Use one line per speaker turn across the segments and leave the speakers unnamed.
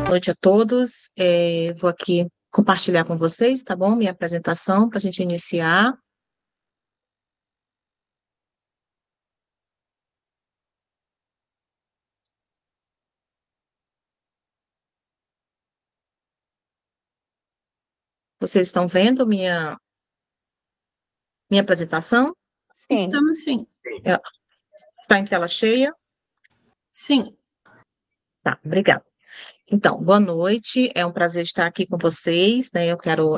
Noite a todos. Vou aqui compartilhar com vocês, tá bom? Minha apresentação para a gente iniciar. Vocês estão vendo minha apresentação?
Sim.
Estamos sim.
Está em tela cheia?
Sim.
Tá, obrigada. Então, boa noite, é um prazer estar aqui com vocês, né? Eu quero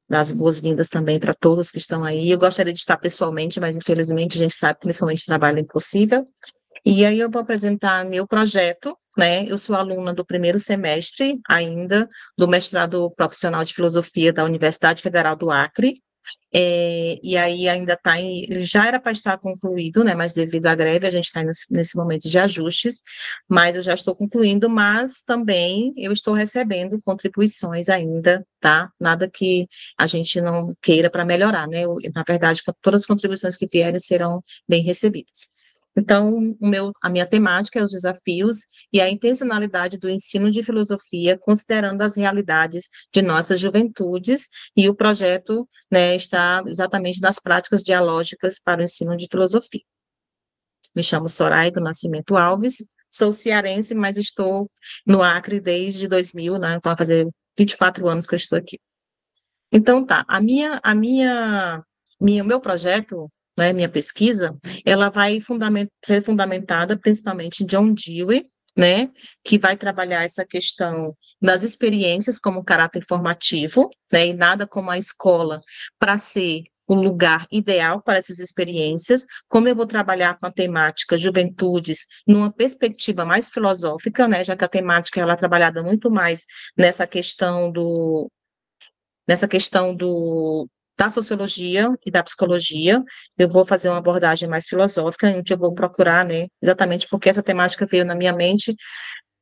dar as boas-vindas também para todos que estão aí. Eu gostaria de estar pessoalmente, mas infelizmente a gente sabe que principalmente trabalho é impossível. E aí eu vou apresentar meu projeto, né? Eu sou aluna do primeiro semestre ainda do mestrado profissional de filosofia da Universidade Federal do Acre. E aí ainda está ele já era para estar concluído, né? Mas devido à greve a gente está nesse momento de ajustes, mas eu já estou concluindo, mas também eu estou recebendo contribuições ainda, tá? Nada que a gente não queira para melhorar, né? Na verdade, todas as contribuições que vierem serão bem recebidas. Então, a minha temática é os desafios e a intencionalidade do ensino de filosofia, considerando as realidades de nossas juventudes, e o projeto, né, está exatamente nas práticas dialógicas para o ensino de filosofia. Me chamo Soraya do Nascimento Alves, sou cearense, mas estou no Acre desde 2000, né, então vai fazer 24 anos que eu estou aqui. Então, tá, o meu projeto, né, minha pesquisa, ela vai ser fundamentada principalmente em John Dewey, né, que vai trabalhar essa questão das experiências como caráter formativo, né, e nada como a escola para ser o lugar ideal para essas experiências, como eu vou trabalhar com a temática juventudes numa perspectiva mais filosófica, né, já que a temática ela é trabalhada muito mais nessa questão da sociologia e da psicologia. Eu vou fazer uma abordagem mais filosófica, onde eu vou procurar, né, exatamente porque essa temática veio na minha mente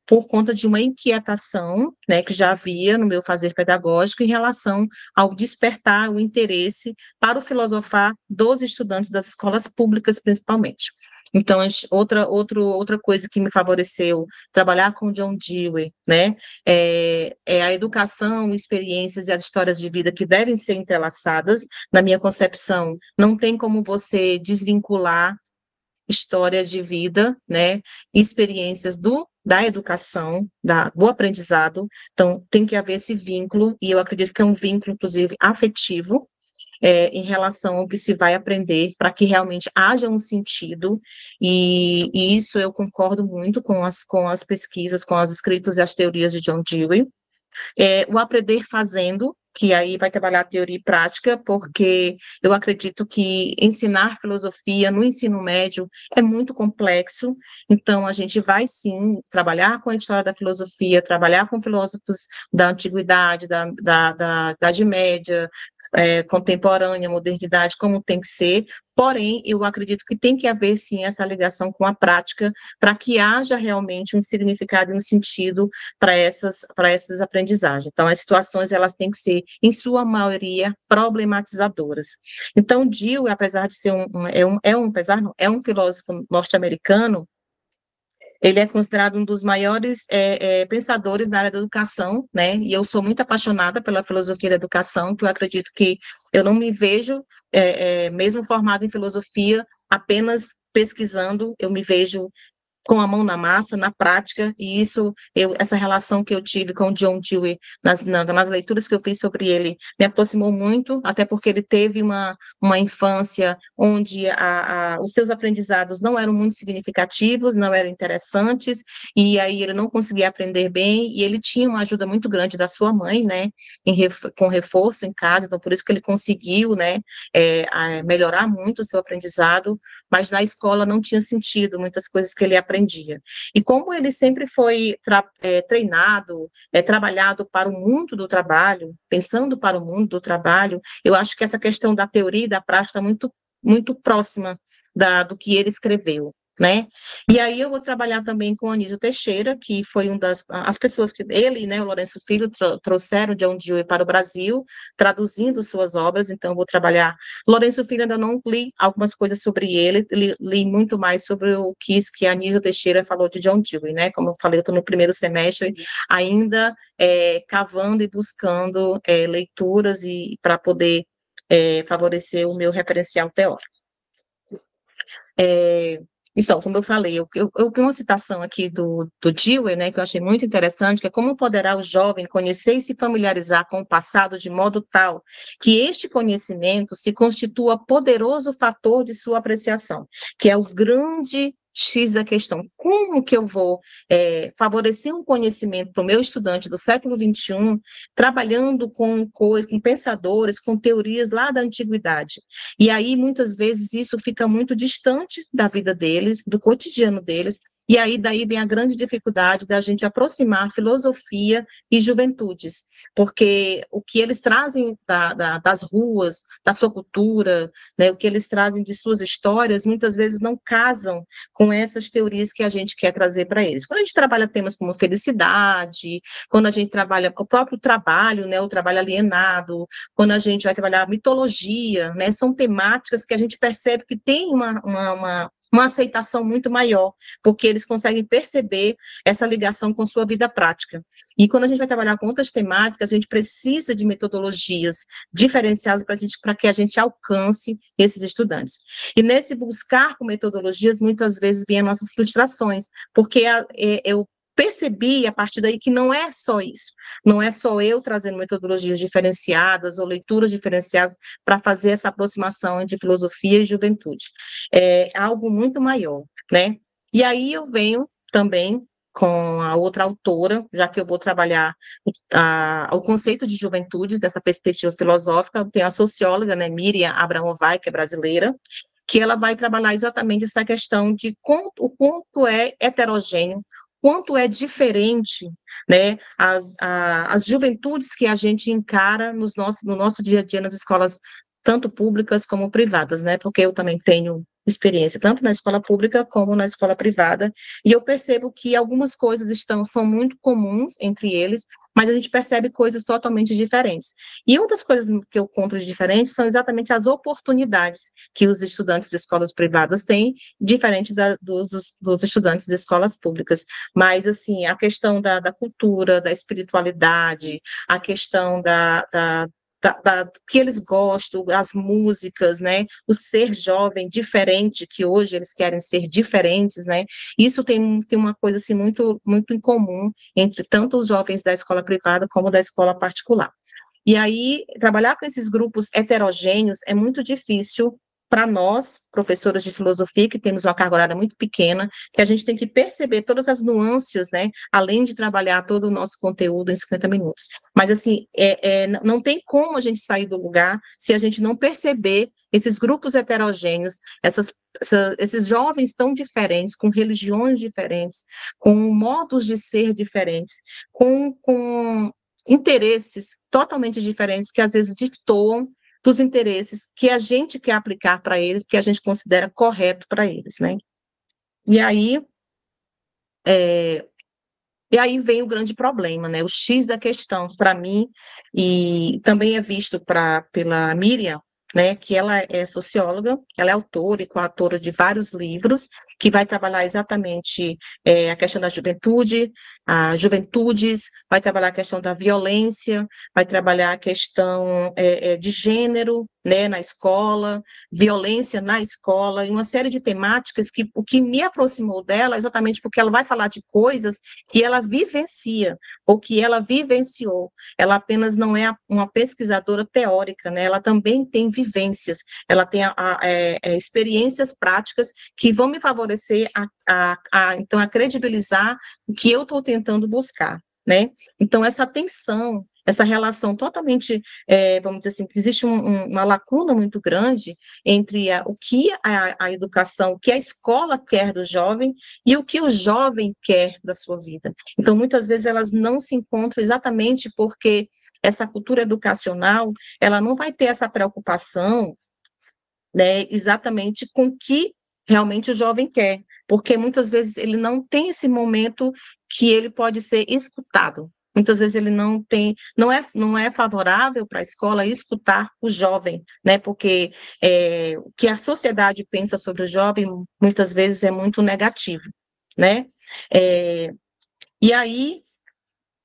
por conta de uma inquietação, né, que já havia no meu fazer pedagógico em relação ao despertar o interesse para o filosofar dos estudantes das escolas públicas, principalmente. Então, outra coisa que me favoreceu trabalhar com John Dewey, né, é a educação, experiências e as histórias de vida que devem ser entrelaçadas. Na minha concepção, não tem como você desvincular história de vida, né, experiências da educação, do aprendizado. Então, tem que haver esse vínculo, e eu acredito que é um vínculo, inclusive, afetivo, em relação ao que se vai aprender, para que realmente haja um sentido, e isso eu concordo muito com as pesquisas, com os escritos e as teorias de John Dewey. O aprender fazendo, que aí vai trabalhar a teoria e prática, porque eu acredito que ensinar filosofia no ensino médio é muito complexo, então a gente vai sim trabalhar com a história da filosofia, trabalhar com filósofos da antiguidade, da Idade Média, contemporânea, modernidade, como tem que ser, porém, eu acredito que tem que haver, sim, essa ligação com a prática, para que haja realmente um significado e um sentido para essas aprendizagens. Então, as situações, elas têm que ser, em sua maioria, problematizadoras. Então, Dewey, apesar de ser um filósofo norte-americano, ele é considerado um dos maiores pensadores na área da educação, né? E eu sou muito apaixonada pela filosofia da educação, que eu acredito que eu não me vejo, mesmo formada em filosofia, apenas pesquisando, eu me vejo com a mão na massa, na prática, e essa relação que eu tive com o John Dewey, nas leituras que eu fiz sobre ele, me aproximou muito, até porque ele teve uma infância onde os seus aprendizados não eram muito significativos, não eram interessantes, e aí ele não conseguia aprender bem, e ele tinha uma ajuda muito grande da sua mãe, né, com reforço em casa, então por isso que ele conseguiu, né, melhorar muito o seu aprendizado, mas na escola não tinha sentido muitas coisas que ele aprendia. E como ele sempre foi treinado, trabalhado para o mundo do trabalho, pensando para o mundo do trabalho, eu acho que essa questão da teoria e da prática está muito, muito próxima do que ele escreveu. né? E aí eu vou trabalhar também com o Anísio Teixeira, que foi as pessoas que ele, né, o Lourenço Filho, trouxeram de onde eu para o Brasil, traduzindo suas obras, então eu vou trabalhar. Lourenço Filho ainda não li algumas coisas sobre ele, li muito mais sobre o que Anísio Teixeira falou de John Dewey, né? Como eu falei, eu estou no primeiro semestre, ainda cavando e buscando leituras e para poder favorecer o meu referencial teórico. Então, como eu falei, eu vi uma citação aqui do Dewey, né, que eu achei muito interessante, que é como poderá o jovem conhecer e se familiarizar com o passado de modo tal que este conhecimento se constitua poderoso fator de sua apreciação, que é o grande X da questão. Como que eu vou favorecer um conhecimento para o meu estudante do século XXI, trabalhando com pensadores, com teorias lá da antiguidade? E aí, muitas vezes, isso fica muito distante da vida deles, do cotidiano deles, e aí daí vem a grande dificuldade da gente aproximar filosofia e juventudes, porque o que eles trazem das ruas, da sua cultura, né, o que eles trazem de suas histórias, muitas vezes não casam com essas teorias que a gente quer trazer para eles. Quando a gente trabalha temas como felicidade, quando a gente trabalha o próprio trabalho, né, o trabalho alienado, quando a gente vai trabalhar mitologia, né, são temáticas que a gente percebe que tem uma aceitação muito maior, porque eles conseguem perceber essa ligação com sua vida prática. E quando a gente vai trabalhar com outras temáticas, a gente precisa de metodologias diferenciadas para que a gente alcance esses estudantes. E nesse buscar com metodologias, muitas vezes vêm as nossas frustrações, porque eu percebi a partir daí que não é só isso, não é só eu trazendo metodologias diferenciadas ou leituras diferenciadas para fazer essa aproximação entre filosofia e juventude. É algo muito maior, né? E aí eu venho também com a outra autora, já que eu vou trabalhar o conceito de juventudes dessa perspectiva filosófica, tem a socióloga, né, Miriam Abramovay, que é brasileira, que ela vai trabalhar exatamente essa questão de o quanto é heterogêneo, quanto é diferente, né, as juventudes que a gente encara no nosso dia a dia nas escolas, tanto públicas como privadas, né, porque eu também tenho experiência tanto na escola pública como na escola privada, e eu percebo que algumas coisas são muito comuns entre eles, mas a gente percebe coisas totalmente diferentes. E uma das coisas que eu encontro de diferentes são exatamente as oportunidades que os estudantes de escolas privadas têm, diferente dos estudantes de escolas públicas. Mas, assim, a questão da cultura, da espiritualidade, a questão que eles gostam, as músicas, né, o ser jovem diferente, que hoje eles querem ser diferentes, né, isso tem uma coisa, assim, muito, muito em comum entre tanto os jovens da escola privada como da escola particular. E aí, trabalhar com esses grupos heterogêneos é muito difícil para nós, professoras de filosofia, que temos uma carga horária muito pequena, que a gente tem que perceber todas as nuances, né, além de trabalhar todo o nosso conteúdo em 50 minutos. Mas, assim, não tem como a gente sair do lugar se a gente não perceber esses grupos heterogêneos, esses jovens tão diferentes, com religiões diferentes, com modos de ser diferentes, com interesses totalmente diferentes, que às vezes destoam dos interesses que a gente quer aplicar para eles, que a gente considera correto para eles, né? E aí, e aí vem o grande problema, né? O X da questão, para mim, e também é visto pela Miriam, né, que ela é socióloga, ela é autora e coautora de vários livros, que vai trabalhar exatamente a questão da juventude, as juventudes, vai trabalhar a questão da violência, vai trabalhar a questão de gênero, né, na escola, violência na escola, e uma série de temáticas que o que me aproximou dela, exatamente porque ela vai falar de coisas que ela vivencia, ou que ela vivenciou. Ela apenas não é uma pesquisadora teórica, né? Ela também tem vivências, ela tem experiências práticas que vão me favorecer então, a credibilizar o que eu estou tentando buscar, né? Então, essa tensão, essa relação totalmente, vamos dizer assim, que existe uma lacuna muito grande entre o que a educação, o que a escola quer do jovem e o que o jovem quer da sua vida. Então, muitas vezes elas não se encontram exatamente porque essa cultura educacional, ela não vai ter essa preocupação, né, exatamente com o que realmente o jovem quer. porque muitas vezes ele não tem esse momento que ele pode ser escutado. Muitas vezes ele não é favorável para a escola escutar o jovem, né? Porque o que a sociedade pensa sobre o jovem muitas vezes é muito negativo, né? E aí,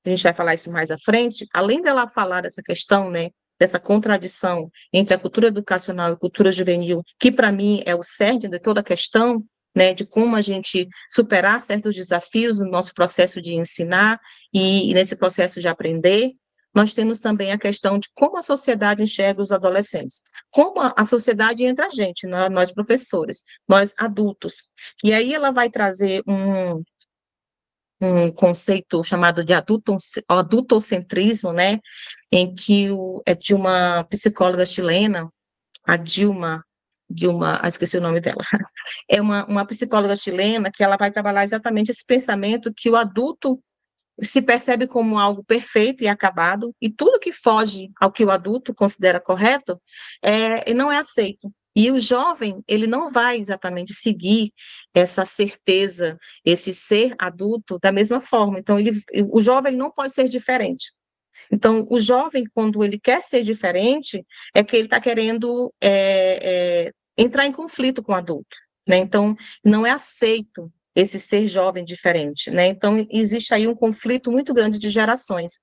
a gente vai falar isso mais à frente, além dela falar dessa questão, né, dessa contradição entre a cultura educacional e a cultura juvenil, que para mim é o cerne de toda a questão, né, de como a gente superar certos desafios no nosso processo de ensinar e nesse processo de aprender, nós temos também a questão de como a sociedade enxerga os adolescentes, como a sociedade entra a gente, nós professores, nós adultos. E aí ela vai trazer um conceito chamado de adultocentrismo, né, em que é de uma psicóloga chilena, a esqueci o nome dela, é uma psicóloga chilena que ela vai trabalhar exatamente esse pensamento que o adulto se percebe como algo perfeito e acabado, e tudo que foge ao que o adulto considera correto, não é aceito. E o jovem, ele não vai exatamente seguir essa certeza, esse ser adulto da mesma forma. Então, o jovem não pode ser diferente. Então, o jovem, quando ele quer ser diferente, é que ele está querendo entrar em conflito com o adulto, né? Então, não é aceito esse ser jovem diferente, né? Então, existe aí um conflito muito grande de gerações.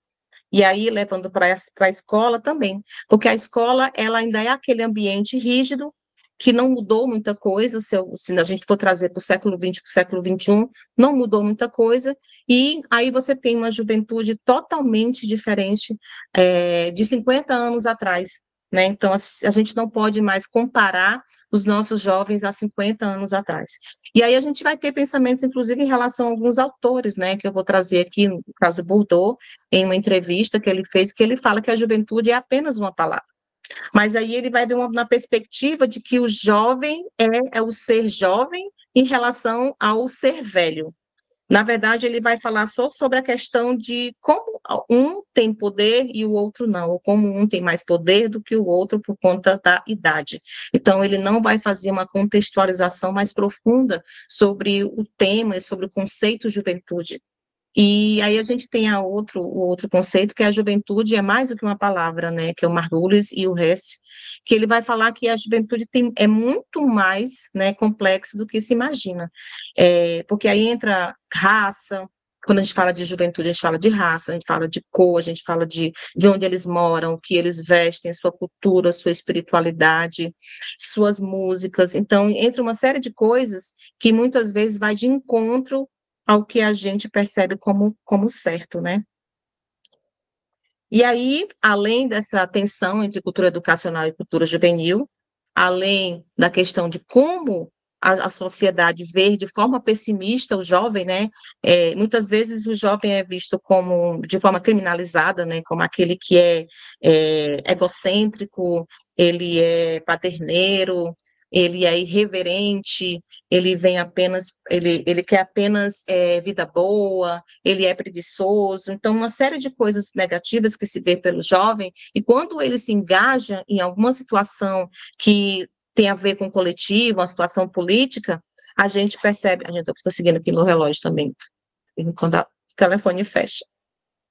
E aí, levando para a escola também, porque a escola, ela ainda é aquele ambiente rígido, que não mudou muita coisa, se a gente for trazer para o século XX, para o século XXI, não mudou muita coisa, e aí você tem uma juventude totalmente diferente de 50 anos atrás, né? Então, a gente não pode mais comparar os nossos jovens há 50 anos atrás. E aí a gente vai ter pensamentos, inclusive, em relação a alguns autores, né, que eu vou trazer aqui, no caso Bourdieu, em uma entrevista que ele fez, que ele fala que a juventude é apenas uma palavra. Mas aí ele vai ver na perspectiva de que o jovem é o ser jovem em relação ao ser velho. Na verdade, ele vai falar só sobre a questão de como um tem poder e o outro não, ou como um tem mais poder do que o outro por conta da idade. Então, ele não vai fazer uma contextualização mais profunda sobre o tema e sobre o conceito juventude. E aí a gente tem o outro conceito, que é a juventude é mais do que uma palavra, né, que é o Margulis e o Hess, que ele vai falar que a juventude é muito mais, né, complexo do que se imagina, porque aí entra raça, quando a gente fala de juventude, a gente fala de raça, a gente fala de cor, a gente fala de onde eles moram, o que eles vestem, sua cultura, sua espiritualidade, suas músicas, então entra uma série de coisas que muitas vezes vai de encontro ao que a gente percebe como certo, né? E aí, além dessa tensão entre cultura educacional e cultura juvenil, além da questão de como a sociedade vê de forma pessimista o jovem, né? Muitas vezes o jovem é visto de forma criminalizada, né? Como aquele que é egocêntrico, ele é paterneiro, ele é irreverente, ele quer apenas vida boa, ele é preguiçoso, então uma série de coisas negativas que se vê pelo jovem, e quando ele se engaja em alguma situação que tem a ver com o coletivo, uma situação política, a gente percebe, estou seguindo aqui no relógio também, quando o telefone fecha.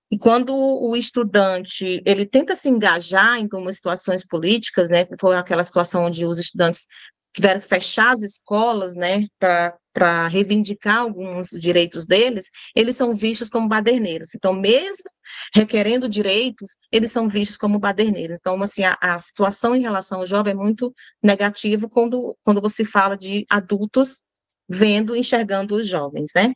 E quando o estudante, ele tenta se engajar em algumas situações políticas, né, foi aquela situação onde os estudantes tiveram que fechar as escolas, né, para reivindicar alguns direitos deles, eles são vistos como baderneiros. Então, mesmo requerendo direitos, eles são vistos como baderneiros. Então, assim, a situação em relação ao jovem é muito negativa quando você fala de adultos enxergando os jovens, né?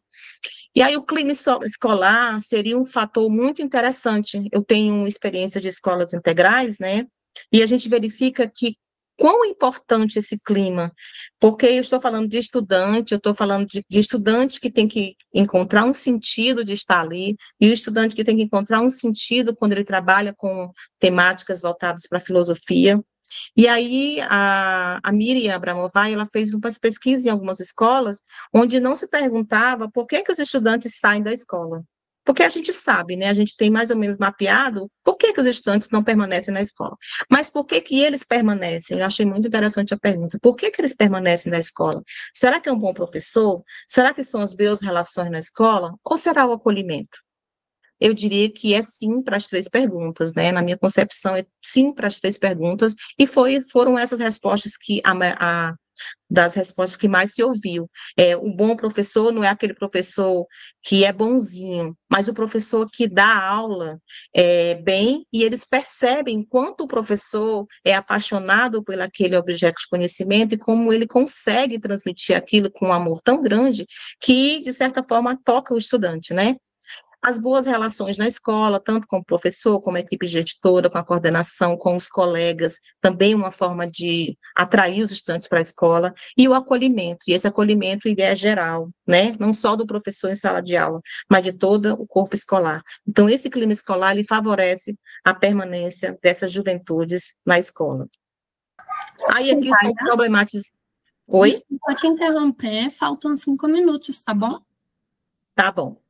E aí o clima escolar seria um fator muito interessante. Eu tenho experiência de escolas integrais, né? E a gente verifica que quão importante esse clima, porque eu estou falando de estudante, eu estou falando de estudante que tem que encontrar um sentido de estar ali, e o estudante que tem que encontrar um sentido quando ele trabalha com temáticas voltadas para a filosofia. E aí a Miriam Abramovay, ela fez umas pesquisas em algumas escolas, onde não se perguntava por que os estudantes saem da escola. Porque a gente sabe, né? A gente tem mais ou menos mapeado por que que os estudantes não permanecem na escola. Mas por que que eles permanecem? Eu achei muito interessante a pergunta. Por que que eles permanecem na escola? Será que é um bom professor? Será que são as boas relações na escola? Ou será o acolhimento? Eu diria que é sim para as três perguntas, né? Na minha concepção, é sim para as três perguntas, e foram essas respostas que das respostas que mais se ouviu. O bom professor não é aquele professor que é bonzinho, mas o professor que dá aula bem, e eles percebem quanto o professor é apaixonado por aquele objeto de conhecimento e como ele consegue transmitir aquilo com um amor tão grande que, de certa forma, toca o estudante, né? As boas relações na escola, tanto com o professor, como a equipe gestora, com a coordenação, com os colegas, também uma forma de atrair os estudantes para a escola, e o acolhimento, e esse acolhimento ele é geral, né? Não só do professor em sala de aula, mas de todo o corpo escolar. Então, esse clima escolar, ele favorece a permanência dessas juventudes na escola. Aí, aqui são problemáticos. Oi?
Desculpa te interromper, faltam 5 minutos, tá bom?
Tá bom.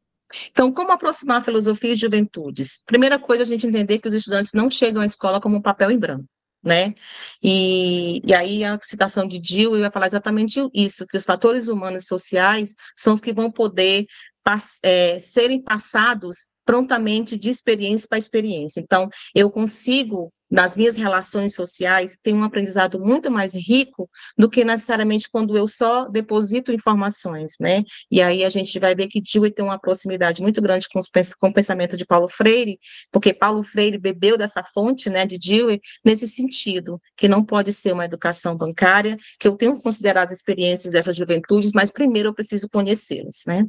Então, como aproximar a filosofia e juventudes? Primeira coisa, a gente entender que os estudantes não chegam à escola como um papel em branco, né? E aí a citação de Dewey vai falar exatamente isso, que os fatores humanos e sociais são os que vão poder serem passados prontamente de experiência para experiência. Então, eu consigo, nas minhas relações sociais, ter um aprendizado muito mais rico do que necessariamente quando eu só deposito informações, né? E aí a gente vai ver que Dewey tem uma proximidade muito grande com o pensamento de Paulo Freire, porque Paulo Freire bebeu dessa fonte, né, de Dewey, nesse sentido, que não pode ser uma educação bancária, que eu tenho que considerar as experiências dessas juventudes, mas primeiro eu preciso conhecê-las, né?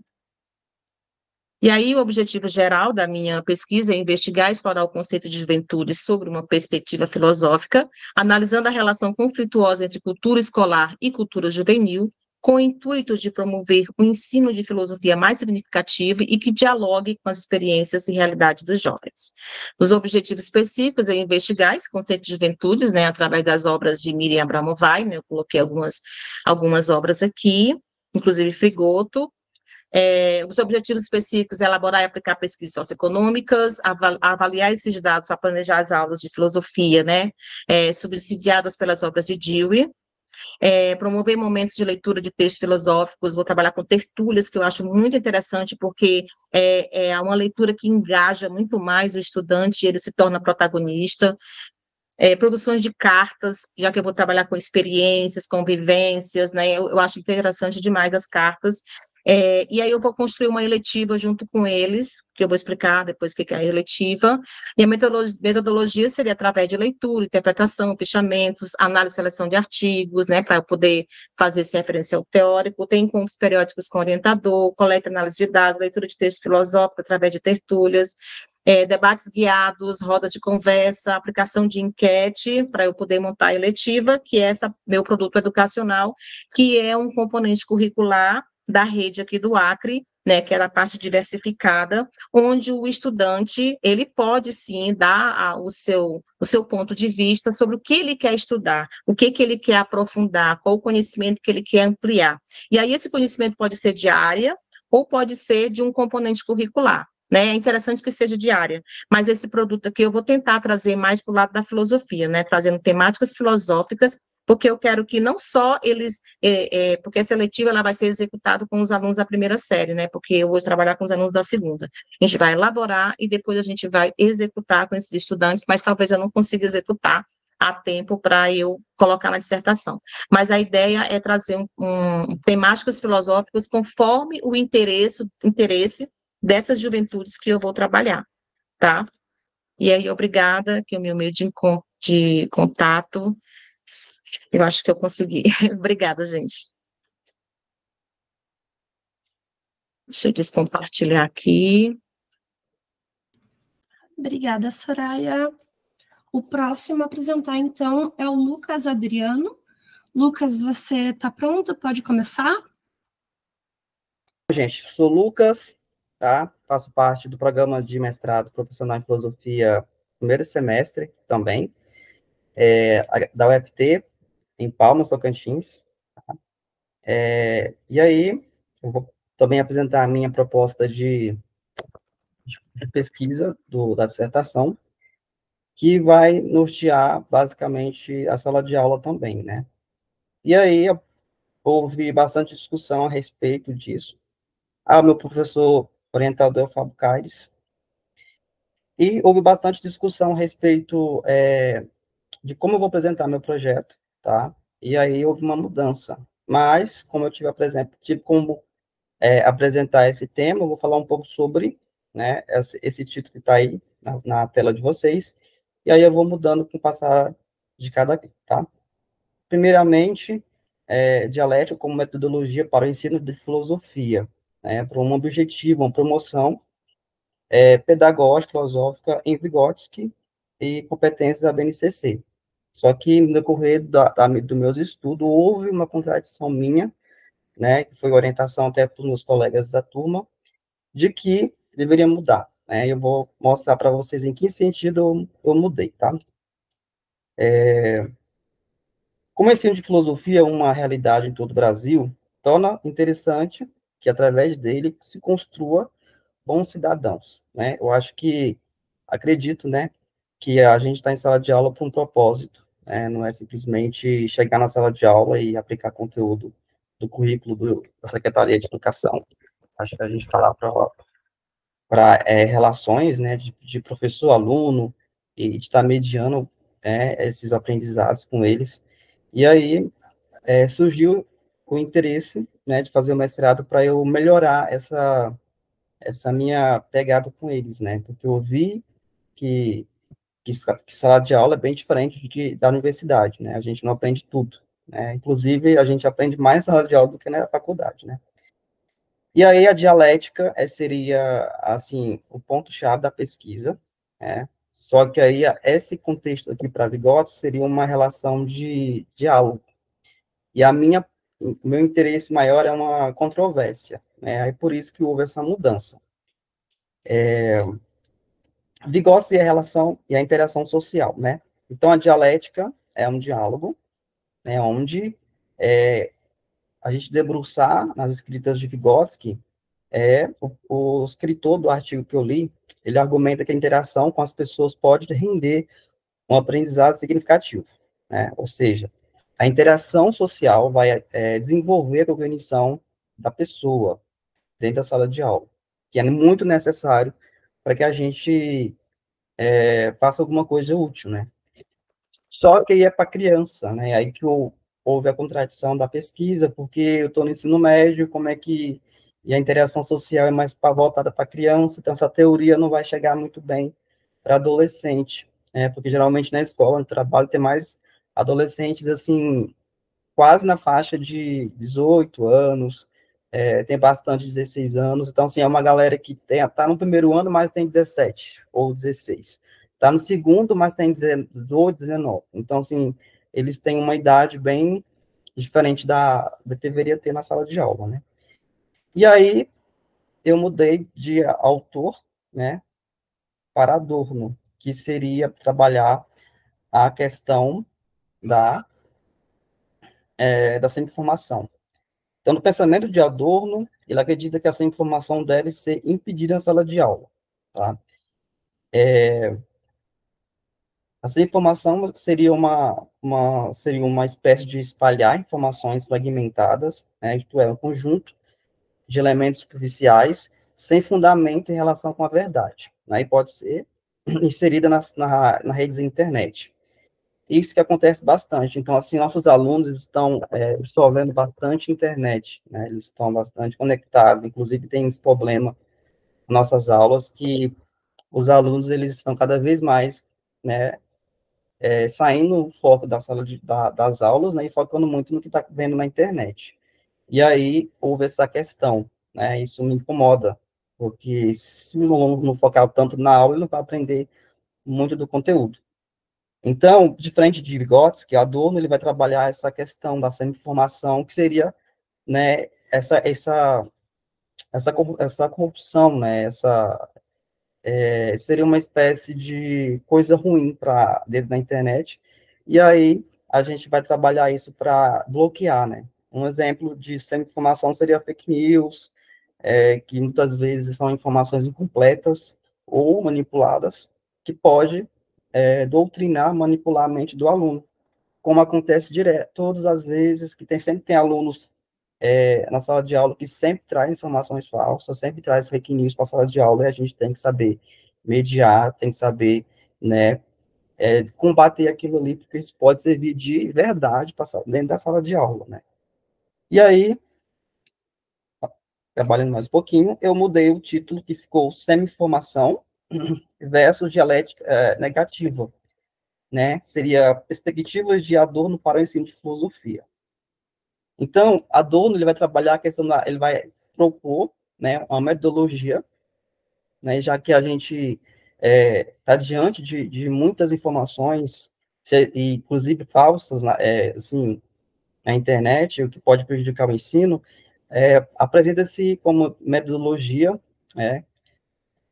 E aí, o objetivo geral da minha pesquisa é investigar e explorar o conceito de juventude sobre uma perspectiva filosófica, analisando a relação conflituosa entre cultura escolar e cultura juvenil, com o intuito de promover um ensino de filosofia mais significativo e que dialogue com as experiências e realidades dos jovens. Os objetivos específicos é investigar esse conceito de juventudes, né, através das obras de Miriam Abramovay, né, eu coloquei algumas obras aqui, inclusive Frigoto. Os objetivos específicos é elaborar e aplicar pesquisas socioeconômicas, avaliar esses dados para planejar as aulas de filosofia, né, subsidiadas pelas obras de Dewey, promover momentos de leitura de textos filosóficos, vou trabalhar com tertúlias, que eu acho muito interessante, porque é uma leitura que engaja muito mais o estudante, ele se torna protagonista, produções de cartas, já que eu vou trabalhar com experiências, convivências, né, eu acho interessante demais as cartas, e aí eu vou construir uma eletiva junto com eles, que eu vou explicar depois o que é a eletiva, e a metodologia seria através de leitura, interpretação, fechamentos, análise e seleção de artigos, né, para eu poder fazer esse referencial teórico, tem encontros periódicos com orientador, coleta e análise de dados, leitura de texto filosófico através de tertúlias, debates guiados, roda de conversa, aplicação de enquete, para eu poder montar a eletiva, que é meu produto educacional, que é um componente curricular da rede aqui do Acre, né, que era a parte diversificada, onde o estudante, ele pode sim dar o seu ponto de vista sobre o que ele quer estudar, o que ele quer aprofundar, qual o conhecimento que ele quer ampliar. E aí esse conhecimento pode ser de área ou pode ser de um componente curricular. Né, é interessante que seja diária, mas esse produto aqui eu vou tentar trazer mais para o lado da filosofia, né, trazendo temáticas filosóficas, porque eu quero que não só eles, porque essa seletiva ela vai ser executada com os alunos da primeira série, né, porque eu vou trabalhar com os alunos da segunda. A gente vai elaborar e depois a gente vai executar com esses estudantes, mas talvez eu não consiga executar a tempo para eu colocar na dissertação. Mas a ideia é trazer temáticas filosóficas conforme o interesse dessas juventudes que eu vou trabalhar, tá? E aí, obrigada, que o meu meio de contato, eu acho que eu consegui. Obrigada, gente. Deixa eu descompartilhar aqui.
Obrigada, Soraya. O próximo a apresentar, então, é o Lucas Adriano. Lucas, você está pronto? Pode começar?
Gente, sou Lucas, tá? Faço parte do programa de mestrado profissional em filosofia, primeiro semestre também, da UFT, em Palmas, Tocantins. Tá? E aí, eu vou também apresentar a minha proposta de de pesquisa da dissertação, que vai nortear, basicamente, a sala de aula também, né? E aí, houve bastante discussão a respeito disso. Meu professor orientador é o Fábio Caires, e houve bastante discussão a respeito de como eu vou apresentar meu projeto, tá? E aí houve uma mudança. Mas, como eu tive como apresentar esse tema, eu vou falar um pouco sobre, né, esse título que está aí na tela de vocês, e aí eu vou mudando com o passar de cada aqui, tá? Primeiramente, dialética como metodologia para o ensino de filosofia, né, para um objetivo, uma promoção pedagógica, filosófica em Vygotsky e competências da BNCC. Só que, no decorrer dos meus estudos, houve uma contradição minha, né, que foi orientação até para os meus colegas da turma, de que deveria mudar, né? Eu vou mostrar para vocês em que sentido eu mudei, tá? Como o ensino de filosofia é uma realidade em todo o Brasil, torna interessante que, através dele, se construa bons cidadãos, né? Eu acho que, acredito, né, que a gente está em sala de aula por um propósito, né? Não é simplesmente chegar na sala de aula e aplicar conteúdo do currículo da Secretaria de Educação. Acho que a gente está lá para relações, né, de professor-aluno e de estar mediando esses aprendizados com eles. E aí surgiu o interesse, né, de fazer o mestrado para eu melhorar essa minha pegada com eles, né, porque eu vi que, que sala de aula é bem diferente da universidade, né, a gente não aprende tudo, né, inclusive a gente aprende mais na sala de aula do que na faculdade, né. E aí a dialética seria, assim, o ponto-chave da pesquisa, né? Só que aí esse contexto aqui para Vygotsky seria uma relação de diálogo. E o meu interesse maior é uma controvérsia, né? Aí por isso que houve essa mudança. Vygotsky é a relação e a interação social, né? Então a dialética é um diálogo, né? Onde a gente debruçar nas escritas de Vygotsky o escritor do artigo que eu li, ele argumenta que a interação com as pessoas pode render um aprendizado significativo, né? Ou seja, a interação social vai desenvolver a cognição da pessoa dentro da sala de aula, que é muito necessário para que a gente faça alguma coisa útil, né? Só que aí é para criança, né? Aí que houve a contradição da pesquisa, porque eu estou no ensino médio, como é que e a interação social é mais voltada para criança, então essa teoria não vai chegar muito bem para adolescente, né? Porque geralmente na escola, no trabalho, tem mais adolescentes, assim, quase na faixa de 18 anos, tem bastante 16 anos, então, assim, é uma galera que tá no primeiro ano, mas tem 17 ou 16. Tá no segundo, mas tem 18, 19. Então, assim, eles têm uma idade bem diferente da que deveria ter na sala de aula, né? E aí, eu mudei de autor, né, para Adorno, que seria trabalhar a questão dessa informação. Então, no pensamento de Adorno, ele acredita que essa informação deve ser impedida na sala de aula, tá? Essa informação seria uma espécie de espalhar informações fragmentadas, né, isto é, um conjunto de elementos superficiais sem fundamento em relação com a verdade, né, e pode ser inserida na rede da internet. Isso que acontece bastante. Então, assim, nossos alunos estão absorvendo bastante internet, né? Eles estão bastante conectados. Inclusive, tem esse problema nas nossas aulas que os alunos eles estão cada vez mais, né, saindo do foco da das aulas, né, e focando muito no que está vendo na internet. E aí houve essa questão, né? Isso me incomoda, porque se o aluno não focar tanto na aula, ele não vai aprender muito do conteúdo. Então, diferente de Vygotsky, Adorno ele vai trabalhar essa questão da semi-informação, que seria, né, essa corrupção, né, seria uma espécie de coisa ruim para dentro da internet, e aí a gente vai trabalhar isso para bloquear, né. Um exemplo de semi-informação seria fake news, que muitas vezes são informações incompletas ou manipuladas, que pode doutrinar, manipular a mente do aluno, como acontece direto, todas as vezes, que sempre tem alunos na sala de aula que sempre traz informações falsas, sempre traz fake news para a sala de aula, e a gente tem que saber mediar, tem que saber, né, combater aquilo ali, porque isso pode servir de verdade dentro da sala de aula, né. E aí, trabalhando mais um pouquinho, eu mudei o título, que ficou Semi-informação versus dialética negativa, né, seria Perspectivas de Adorno para o ensino de filosofia. Então, Adorno, ele vai trabalhar a questão ele vai propor, né, uma metodologia, né, já que a gente está diante de muitas informações, inclusive falsas, assim, na internet, o que pode prejudicar o ensino, apresenta-se como metodologia, né,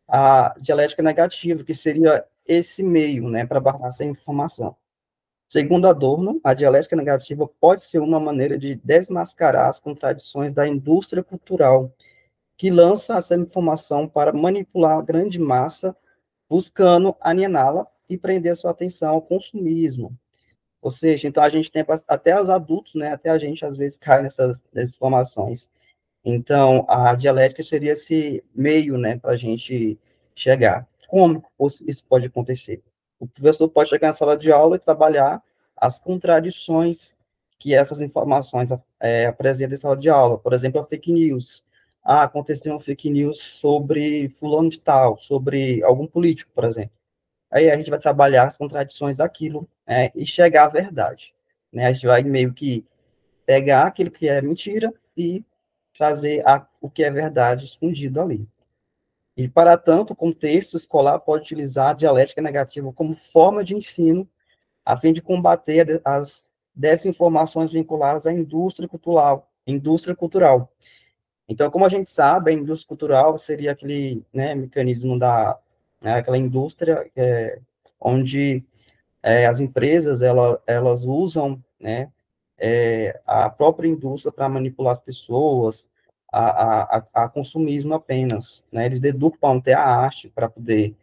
a dialética negativa, que seria esse meio, né, para barrar essa informação. Segundo Adorno, a dialética negativa pode ser uma maneira de desmascarar as contradições da indústria cultural, que lança essa informação para manipular a grande massa, buscando aliená-la e prender a sua atenção ao consumismo. Ou seja, então a gente tem até os adultos, né, até a gente às vezes cai nessas informações. Então, a dialética seria esse meio, né, para a gente chegar. Como isso pode acontecer? O professor pode chegar na sala de aula e trabalhar as contradições que essas informações apresentam em sala de aula. Por exemplo, a fake news. Aconteceu uma fake news sobre fulano de tal, sobre algum político, por exemplo. Aí a gente vai trabalhar as contradições daquilo e chegar à verdade. Né? A gente vai meio que pegar aquilo que é mentira e trazer o que é verdade escondido ali. E, para tanto, o contexto escolar pode utilizar a dialética negativa como forma de ensino, a fim de combater as desinformações vinculadas à indústria cultural. Então, como a gente sabe, a indústria cultural seria aquele, né, mecanismo aquela indústria onde as empresas elas usam, né, a própria indústria para manipular as pessoas a consumismo apenas, né? Eles dedupam até a arte para poder,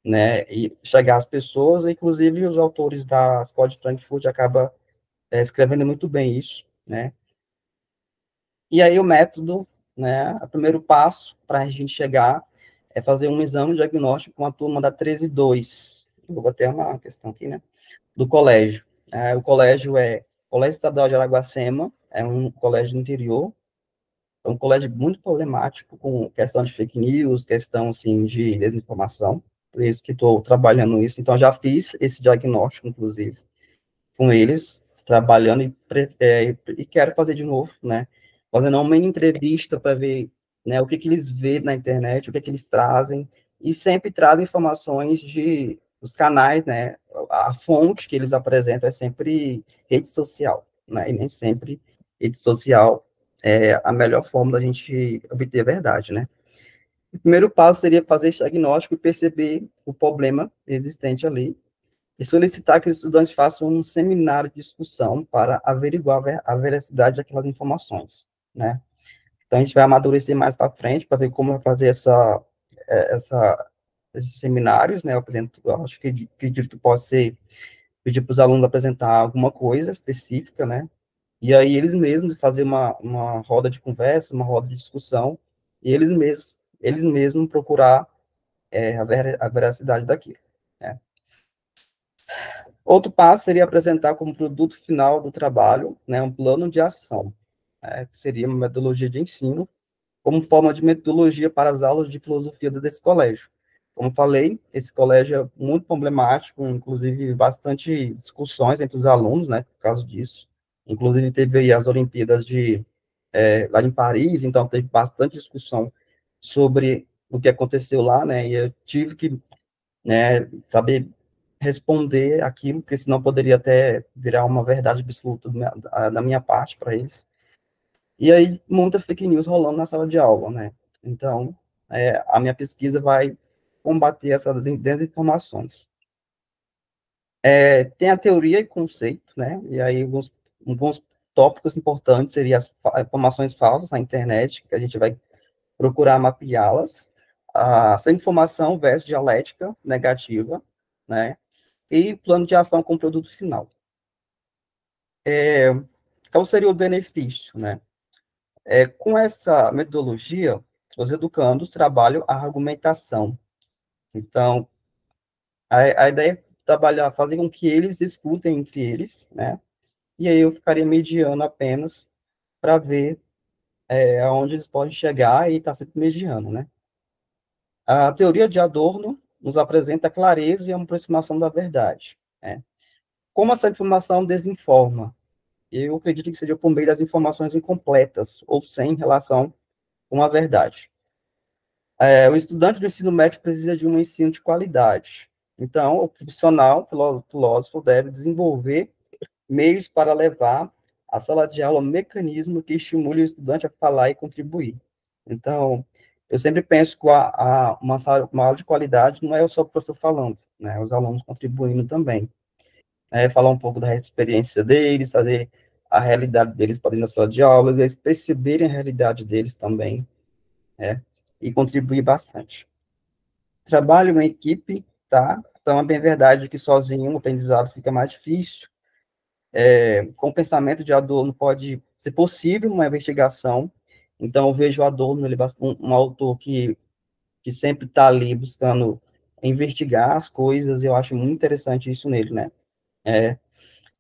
né, e chegar às pessoas, inclusive os autores da Escola de Frankfurt acabam escrevendo muito bem isso, né? E aí o método, né, o primeiro passo para a gente chegar é fazer um exame diagnóstico com a turma da 13.2. Vou botar uma questão aqui, né? Do colégio. O colégio é Colégio Estadual de Araguacema, é um colégio do interior, é um colégio muito problemático, com questão de fake news, questão, assim, de desinformação, por isso que estou trabalhando isso, então já fiz esse diagnóstico, inclusive, com eles, trabalhando e quero fazer de novo, né, fazendo uma mini entrevista para ver, né, o que eles veem na internet, o que eles trazem, e sempre trazem informações dos canais, né, a fonte que eles apresentam é sempre rede social, né, e nem sempre rede social é a melhor forma da gente obter a verdade, né. O primeiro passo seria fazer esse diagnóstico e perceber o problema existente ali, e solicitar que os estudantes façam um seminário de discussão para averiguar a veracidade daquelas informações, né. Então, a gente vai amadurecer mais para frente, para ver como fazer esses seminários, né, eu acho que acredito que pode ser pedir para os alunos apresentar alguma coisa específica, né, e aí eles mesmos fazer uma roda de conversa, uma roda de discussão, e eles mesmos procurar a veracidade daquilo, né. Outro passo seria apresentar como produto final do trabalho, né, um plano de ação, que seria uma metodologia de ensino, como forma de metodologia para as aulas de filosofia desse colégio. Como falei, esse colégio é muito problemático, inclusive bastante discussões entre os alunos, né, por causa disso. Inclusive teve aí as Olimpíadas lá em Paris, então teve bastante discussão sobre o que aconteceu lá, né, e eu tive que, né, saber responder aquilo, porque senão poderia até virar uma verdade absoluta da minha parte para eles. E aí, muita fake news rolando na sala de aula, né? Então, a minha pesquisa vai combater essas desinformações. Tem a teoria e conceito, né? E aí, alguns tópicos importantes seriam as informações falsas na internet, que a gente vai procurar mapeá-las, essa informação versus dialética negativa, né, e plano de ação com o produto final. Qual seria o benefício, né? Com essa metodologia, os educandos trabalham a argumentação. Então, a ideia é trabalhar, fazer com que eles escutem entre eles, né? E aí eu ficaria mediando apenas para ver aonde eles podem chegar e estar sempre mediando, né? A teoria de Adorno nos apresenta a clareza e a aproximação da verdade, né? Como essa informação desinforma? Eu acredito que seja por meio das informações incompletas ou sem relação com a verdade. O estudante do ensino médio precisa de um ensino de qualidade. Então, o profissional, o filósofo, deve desenvolver meios para levar à sala de aula um mecanismo que estimule o estudante a falar e contribuir. Então, eu sempre penso que uma aula de qualidade não é só o professor falando, né? Os alunos contribuindo também. Falar um pouco da experiência deles, fazer a realidade deles para dentro da sala de aula, eles perceberem a realidade deles também, né? E contribuir bastante. Trabalho em equipe, tá? Então, é bem verdade que sozinho o aprendizado fica mais difícil. Com o pensamento de Adorno pode ser possível uma investigação. Então, eu vejo Adorno, ele é um autor que sempre está ali buscando investigar as coisas, e eu acho muito interessante isso nele, né?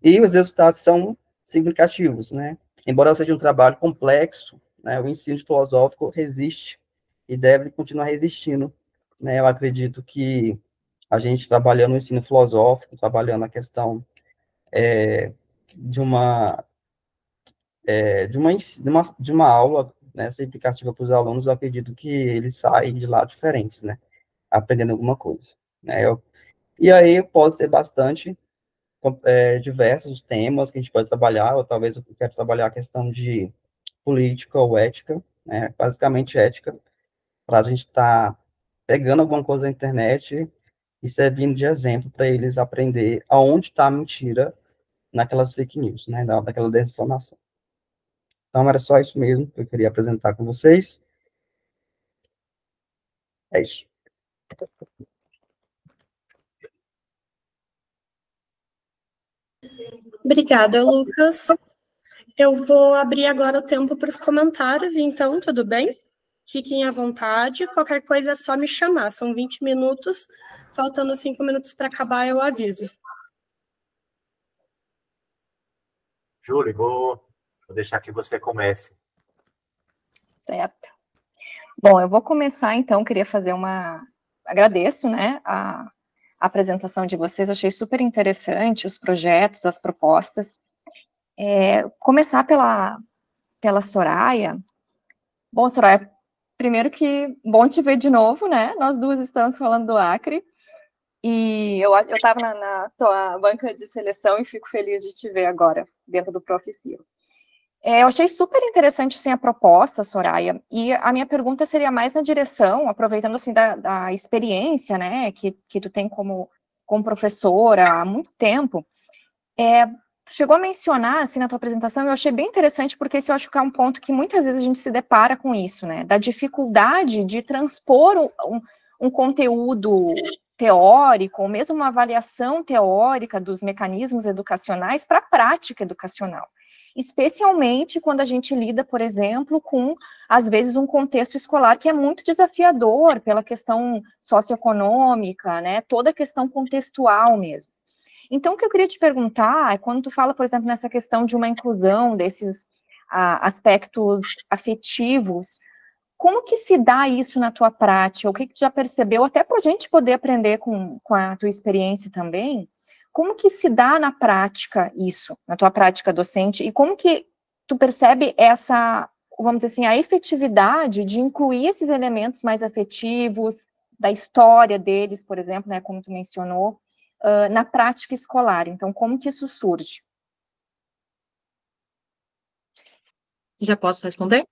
E os resultados são significativos, né? Embora seja um trabalho complexo, né, o ensino filosófico resiste e deve continuar resistindo, né? Eu acredito que a gente trabalhando no ensino filosófico, trabalhando a questão de uma aula, né, significativa para os alunos, eu acredito que eles saem de lá diferentes, né? Aprendendo alguma coisa, né? E aí pode ser bastante diversos temas que a gente pode trabalhar, ou talvez eu quero trabalhar a questão de política ou ética, né? Basicamente ética, para a gente estar pegando alguma coisa na internet e servindo de exemplo para eles aprender aonde está a mentira naquelas fake news, né? Daquela desinformação. Então, era só isso mesmo que eu queria apresentar com vocês. É isso.
Obrigada, Lucas. Eu vou abrir agora o tempo para os comentários, então, tudo bem? Fiquem à vontade, qualquer coisa é só me chamar. São 20 minutos, faltando 5 minutos para acabar, eu aviso.
Júlio, vou deixar que você comece.
Certo. Bom, eu vou começar, então, queria fazer agradeço, né, a apresentação de vocês, achei super interessante os projetos, as propostas. Começar pela Soraya. Bom, Soraya, primeiro que bom te ver de novo, né? Nós duas estamos falando do Acre. E eu estava na tua banca de seleção e fico feliz de te ver agora, dentro do Profifio. Eu achei super interessante, assim, a proposta, Soraya, e a minha pergunta seria mais na direção, aproveitando, assim, da experiência, né, que tu tem como professora há muito tempo. Tu chegou a mencionar, assim, na tua apresentação, eu achei bem interessante, porque esse eu acho que é um ponto que muitas vezes a gente se depara com isso, né, da dificuldade de transpor um conteúdo teórico, ou mesmo uma avaliação teórica dos mecanismos educacionais para a prática educacional. Especialmente quando a gente lida, por exemplo, com, às vezes, um contexto escolar que é muito desafiador pela questão socioeconômica, né, toda a questão contextual mesmo. Então, o que eu queria te perguntar é, quando tu fala, por exemplo, nessa questão de uma inclusão desses aspectos afetivos, como que se dá isso na tua prática? O que tu já percebeu, até para a gente poder aprender com a tua experiência também, como que se dá na prática isso, na tua prática docente, e como que tu percebe essa, vamos dizer assim, a efetividade de incluir esses elementos mais afetivos, da história deles, por exemplo, né, como tu mencionou, na prática escolar? Então, como que isso surge?
Já posso responder?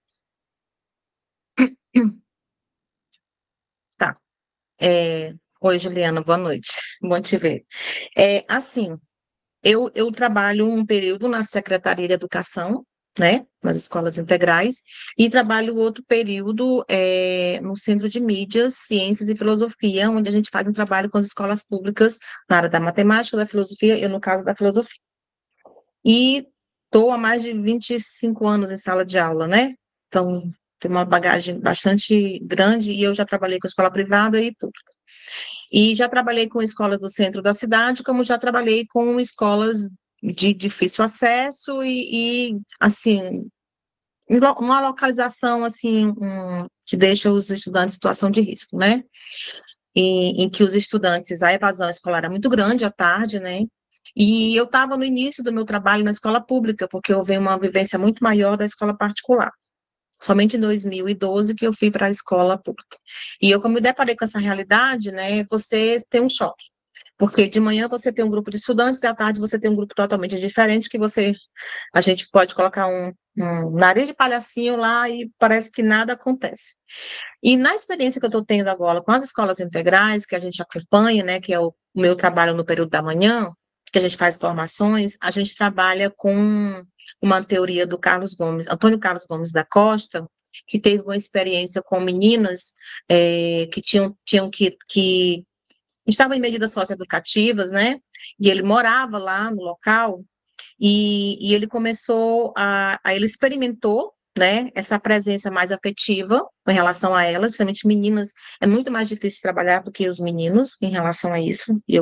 Tá. Oi, Juliana, boa noite. Bom te ver. Assim, eu trabalho um período na Secretaria de Educação, né, nas escolas integrais, e trabalho outro período no Centro de Mídias, Ciências e Filosofia, onde a gente faz um trabalho com as escolas públicas na área da matemática, da filosofia, eu no caso da filosofia. E estou há mais de 25 anos em sala de aula, né? Então, tenho uma bagagem bastante grande e eu já trabalhei com escola privada e pública. E já trabalhei com escolas do centro da cidade, como já trabalhei com escolas de difícil acesso assim, uma localização, assim, que deixa os estudantes em situação de risco, né? Em que os estudantes, a evasão escolar é muito grande à tarde, né? E eu estava no início do meu trabalho na escola pública, porque eu venho uma vivência muito maior da escola particular. Somente em 2012 que eu fui para a escola pública. E eu, como me deparei com essa realidade, né, você tem um choque. Porque de manhã você tem um grupo de estudantes e à tarde você tem um grupo totalmente diferente, que a gente pode colocar um nariz de palhacinho lá e parece que nada acontece. E na experiência que eu estou tendo agora com as escolas integrais, que a gente acompanha, né, que é o meu trabalho no período da manhã, que a gente faz formações, a gente trabalha com uma teoria do Antônio Carlos Gomes da Costa, que teve uma experiência com meninas que tinham que estavam em medidas socioeducativas, né? E ele morava lá no local, e ele começou ele experimentou, né, essa presença mais afetiva em relação a elas, principalmente meninas, é muito mais difícil trabalhar do que os meninos em relação a isso, e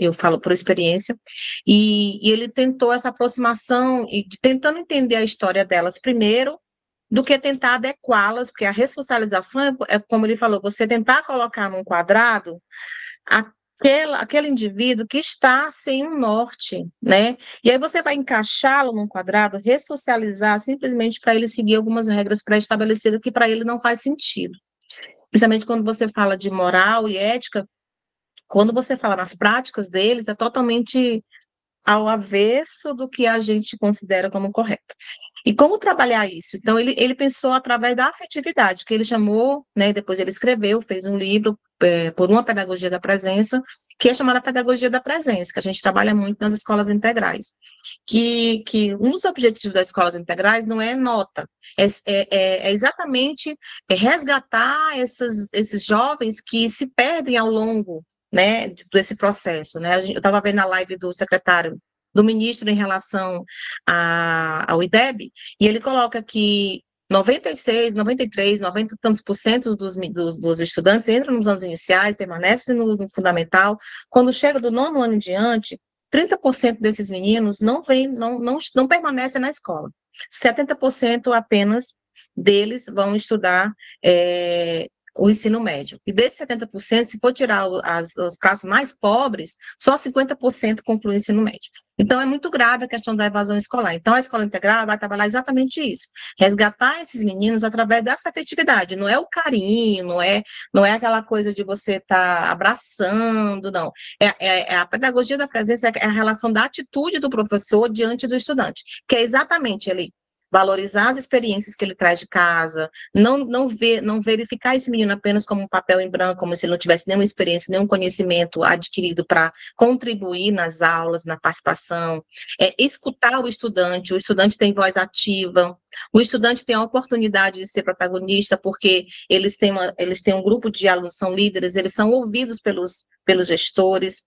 eu falo por experiência, e ele tentou essa aproximação, tentando entender a história delas primeiro, do que tentar adequá-las, porque a ressocialização é como ele falou, você tentar colocar num quadrado aquele indivíduo que está sem um norte, né? E aí você vai encaixá-lo num quadrado, ressocializar simplesmente para ele seguir algumas regras pré-estabelecidas que para ele não faz sentido. Principalmente quando você fala de moral e ética, quando você fala nas práticas deles, é totalmente ao avesso do que a gente considera como correto. E como trabalhar isso? Então, ele pensou através da afetividade, que ele chamou, né, depois ele escreveu, fez um livro, Por uma Pedagogia da Presença, que é chamada Pedagogia da Presença, que a gente trabalha muito nas escolas integrais. Que um dos objetivos das escolas integrais não é nota, é exatamente resgatar esses jovens que se perdem ao longo, né, desse processo, né? Eu estava vendo a live do secretário, do ministro em relação ao IDEB, e ele coloca que 96, 93, 90 e tantos por cento dos estudantes entram nos anos iniciais, permanecem no fundamental, quando chega do 9º ano em diante, 30% desses meninos não permanecem na escola, 70% apenas deles vão estudar o ensino médio. E desses 70%, se for tirar as classes mais pobres, só 50% concluem o ensino médio. Então, é muito grave a questão da evasão escolar. Então, a escola integral vai trabalhar exatamente isso, resgatar esses meninos através dessa afetividade. Não é o carinho, não é aquela coisa de você estar abraçando, não. A pedagogia da presença é a relação da atitude do professor diante do estudante, que é exatamente ele valorizar as experiências que ele traz de casa, não verificar esse menino apenas como um papel em branco, como se ele não tivesse nenhuma experiência, nenhum conhecimento adquirido para contribuir nas aulas, na participação, escutar o estudante tem voz ativa, o estudante tem a oportunidade de ser protagonista, porque eles têm um grupo de alunos, são líderes, eles são ouvidos pelos gestores.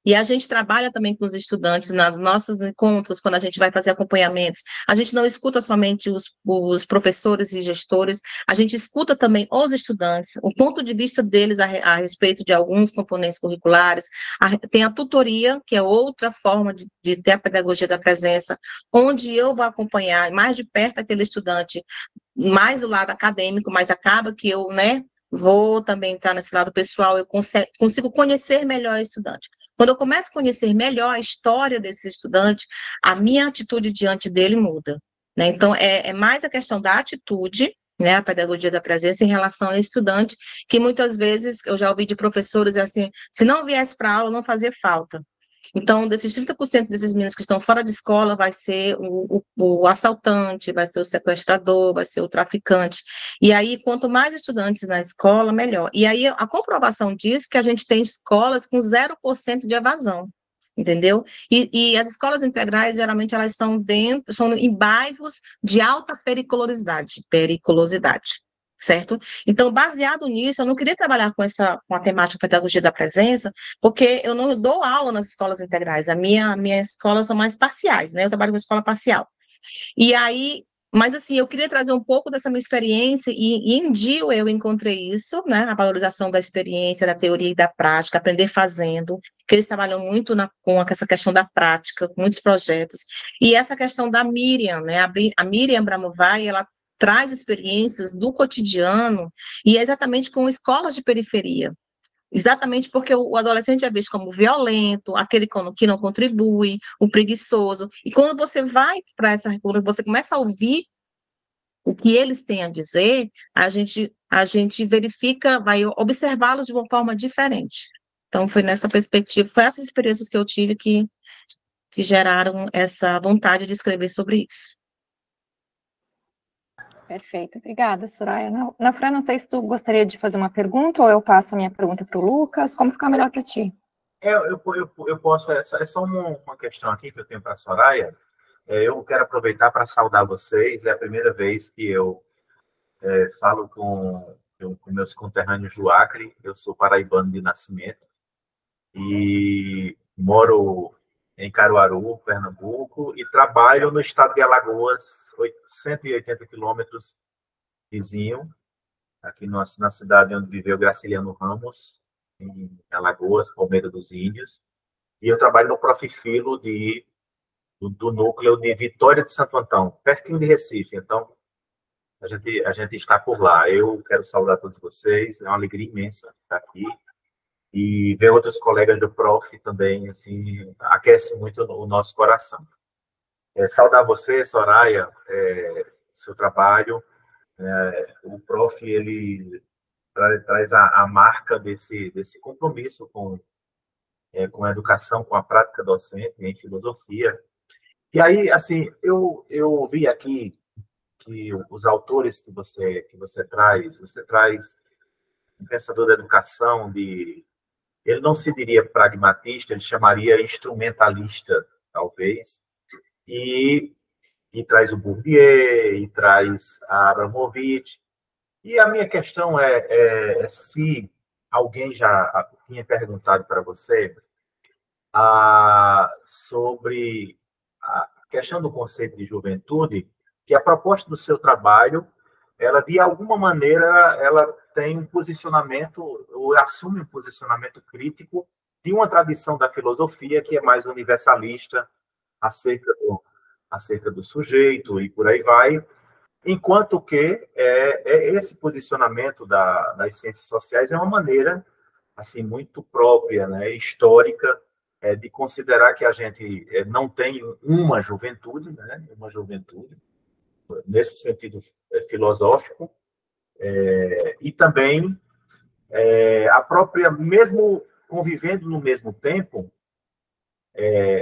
E a gente trabalha também com os estudantes nos nossos encontros, quando a gente vai fazer acompanhamentos. A gente não escuta somente os professores e gestores, a gente escuta também os estudantes, o ponto de vista deles a respeito de alguns componentes curriculares. Tem a tutoria, que é outra forma de ter a pedagogia da presença, onde eu vou acompanhar mais de perto aquele estudante, mais do lado acadêmico, mas acaba que eu, né, vou também entrar nesse lado pessoal, eu consigo conhecer melhor o estudante. Quando eu começo a conhecer melhor a história desse estudante, a minha atitude diante dele muda, né? Então, é mais a questão da atitude, né, a pedagogia da presença em relação ao estudante, que muitas vezes eu já ouvi de professores assim, se não viesse para a aula, não fazia falta. Então, desses 30% desses meninos que estão fora de escola, vai ser o assaltante, vai ser o sequestrador, vai ser o traficante. E aí, quanto mais estudantes na escola, melhor. E aí, a comprovação diz que a gente tem escolas com 0% de evasão. entendeu? E as escolas integrais, geralmente, elas são em bairros de alta periculosidade, certo? Então, baseado nisso, eu não queria trabalhar com a temática pedagogia da presença, porque eu não dou aula nas escolas integrais, minha escola são mais parciais, né? Eu trabalho com escola parcial. E aí, mas assim, eu queria trazer um pouco dessa minha experiência, e em DIU eu encontrei isso, né? A valorização da experiência, da teoria e da prática, aprender fazendo, que eles trabalham muito com essa questão da prática, muitos projetos. E essa questão da Miriam, né? A Miriam Bramovai, ela traz experiências do cotidiano, e é exatamente com escolas de periferia. Exatamente porque o adolescente é visto como violento, aquele que não contribui, o preguiçoso. E quando você vai para quando você começa a ouvir o que eles têm a dizer, a gente verifica, vai observá-los de uma forma diferente. Então, foi nessa perspectiva, foi essas experiências que eu tive que geraram essa vontade de escrever sobre isso.
Perfeito, obrigada, Soraya. Fran, não sei se tu gostaria de fazer uma pergunta ou eu passo a minha pergunta para o Lucas, como ficar melhor para ti?
Eu posso, é só uma questão aqui que eu tenho para a Soraya. Eu quero aproveitar para saudar vocês, é a primeira vez que eu falo com meus conterrâneos do Acre. Eu sou paraibano de nascimento e moro em Caruaru, Pernambuco, e trabalho no estado de Alagoas, 180 quilômetros vizinho, aqui na cidade onde viveu Graciliano Ramos, em Alagoas, Palmeira dos Índios. E eu trabalho no Profifilo do núcleo de Vitória de Santo Antão, pertinho de Recife. Então, a gente está por lá. Eu quero saudar todos vocês, é uma alegria imensa estar aqui. E ver outros colegas do Prof também, assim, aquece muito o nosso coração. Saudar você, Soraya, seu trabalho. O Prof, ele traz a marca desse compromisso com a educação, com a prática docente em filosofia. E aí, assim, eu vi aqui que os autores que você traz um pensador da educação, ele não se diria pragmatista, ele chamaria instrumentalista, talvez, e traz o Bourdieu, e traz a Abramovich. E a minha questão é se alguém já tinha perguntado para você sobre a questão do conceito de juventude, que a proposta do seu trabalho, ela, de alguma maneira, ela tem um posicionamento, ou assume um posicionamento crítico de uma tradição da filosofia que é mais universalista acerca do sujeito e por aí vai, enquanto que esse posicionamento das ciências sociais é uma maneira assim muito própria, né, histórica, de considerar que a gente não tem uma juventude, né, nesse sentido filosófico, e também a própria, mesmo convivendo no mesmo tempo,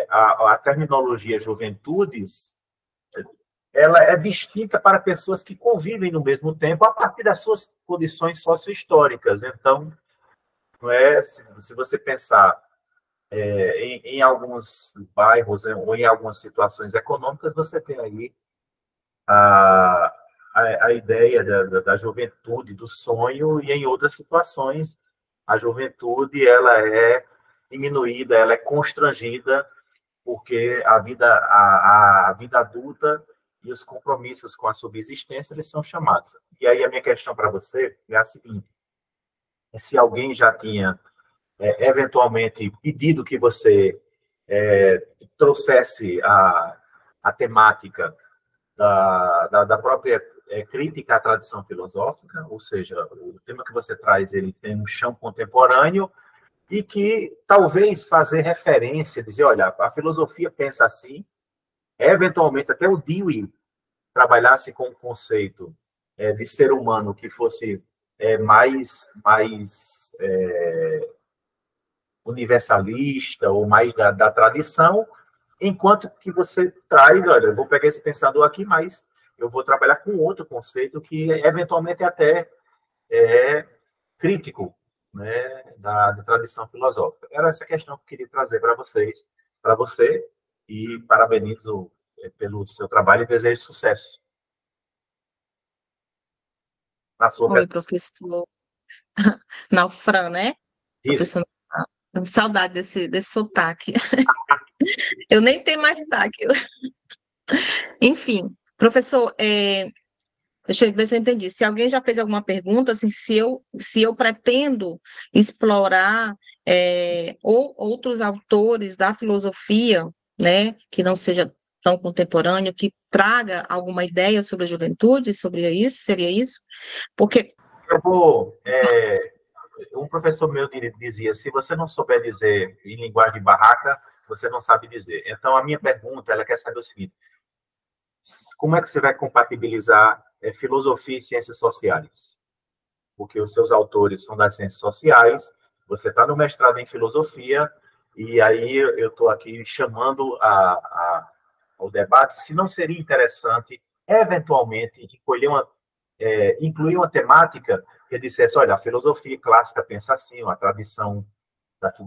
a terminologia juventudes, ela é distinta para pessoas que convivem no mesmo tempo a partir das suas condições sociohistóricas. Então, não é, se você pensar em alguns bairros ou em algumas situações econômicas, você tem aí a ideia da juventude, do sonho, e em outras situações a juventude ela é diminuída, ela é constrangida, porque a vida adulta e os compromissos com a subsistência eles são chamados. E aí a minha questão para você é a seguinte: se alguém já tinha eventualmente pedido que você trouxesse a temática da própria crítica à tradição filosófica, ou seja, o tema que você traz ele tem um chão contemporâneo e que talvez fazer referência, dizer, olha, a filosofia pensa assim, eventualmente até o Dewey trabalhasse com o conceito de ser humano que fosse mais universalista ou mais da tradição, enquanto que você traz, olha, eu vou pegar esse pensador aqui, mas eu vou trabalhar com outro conceito que eventualmente até é crítico, né, da tradição filosófica. Era essa questão que eu queria trazer para vocês, para você e parabenizo pelo seu trabalho e desejo sucesso. Na sua
Oi, professor. Naufran, né?
Isso.
Professor, saudade desse sotaque. Eu nem tenho mais sotaque. Enfim, professor, deixa eu ver se eu entendi. Se alguém já fez alguma pergunta, assim, se eu pretendo explorar ou outros autores da filosofia, né, que não seja tão contemporâneo, que traga alguma ideia sobre a juventude, sobre isso, seria isso? Porque...
Eu vou... um professor meu dizia, se você não souber dizer em linguagem de barraca, você não sabe dizer. Então, a minha pergunta, ela quer saber o seguinte: como é que você vai compatibilizar filosofia e ciências sociais? Porque os seus autores são das ciências sociais, você está no mestrado em filosofia, e aí eu estou aqui chamando ao debate se não seria interessante, eventualmente, incluir uma temática que dissesse, olha, a filosofia clássica pensa assim, a tradição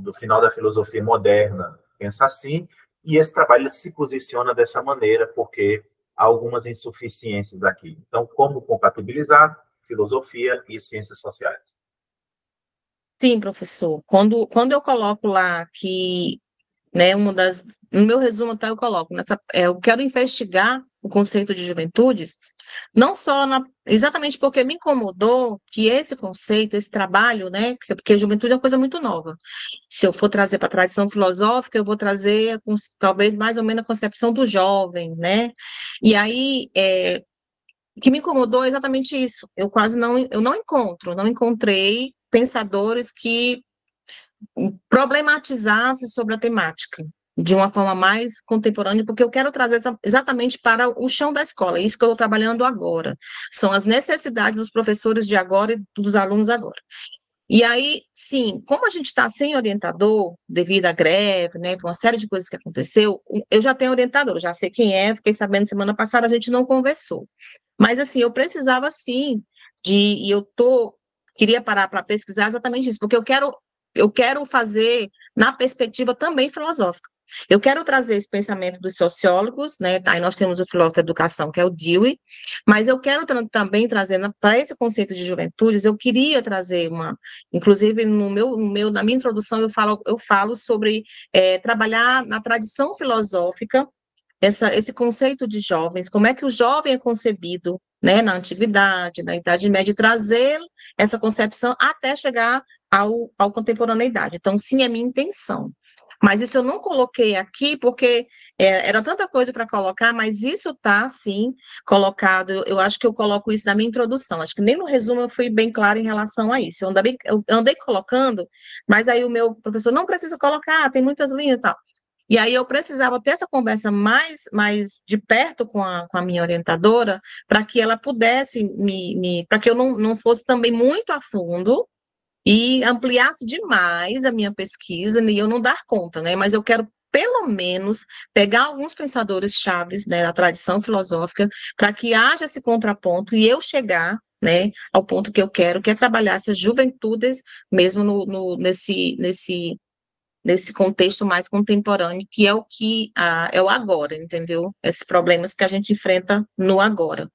do final da filosofia moderna pensa assim, e esse trabalho se posiciona dessa maneira, porque há algumas insuficiências aqui. Então, como compatibilizar filosofia e ciências sociais?
Sim, professor. Quando eu coloco lá que, né, no meu resumo, tá, eu coloco eu quero investigar o conceito de juventudes, não só exatamente porque me incomodou que esse conceito, esse trabalho, né, porque a juventude é uma coisa muito nova. Se eu for trazer para a tradição filosófica, eu vou trazer talvez mais ou menos a concepção do jovem, né? E aí, o que me incomodou é exatamente isso. Eu não encontrei pensadores que problematizassem sobre a temática de uma forma mais contemporânea, porque eu quero trazer exatamente para o chão da escola, isso que eu estou trabalhando agora. São as necessidades dos professores de agora e dos alunos agora. E aí, sim, como a gente está sem orientador, devido à greve, né, por uma série de coisas que aconteceu, eu já tenho orientador, já sei quem é, fiquei sabendo semana passada, a gente não conversou. Mas, assim, eu precisava, sim, queria parar para pesquisar exatamente isso, porque eu quero fazer na perspectiva também filosófica. Eu quero trazer esse pensamento dos sociólogos, né? Aí nós temos o filósofo da educação, que é o Dewey, mas eu quero também trazer para esse conceito de juventudes, eu queria trazer inclusive na minha introdução eu falo sobre trabalhar na tradição filosófica esse conceito de jovens, como é que o jovem é concebido, né, na antiguidade, na Idade Média, e trazer essa concepção até chegar ao contemporaneidade. Então, sim, é minha intenção. Mas isso eu não coloquei aqui porque era tanta coisa para colocar, mas isso está, sim, colocado. Eu acho que eu coloco isso na minha introdução. Acho que nem no resumo eu fui bem clara em relação a isso. Eu andei colocando, mas aí o meu professor não precisa colocar, tem muitas linhas e tal. E aí eu precisava ter essa conversa mais de perto com a minha orientadora, para que ela pudesse para que eu não fosse também muito a fundo e ampliasse demais a minha pesquisa e eu não dar conta, né? Mas eu quero pelo menos pegar alguns pensadores chaves, né, da tradição filosófica, para que haja esse contraponto e eu chegar, né, ao ponto que eu quero, que é trabalhar essas juventudes mesmo nesse contexto mais contemporâneo, que é é o agora, entendeu? Esses problemas que a gente enfrenta no agora.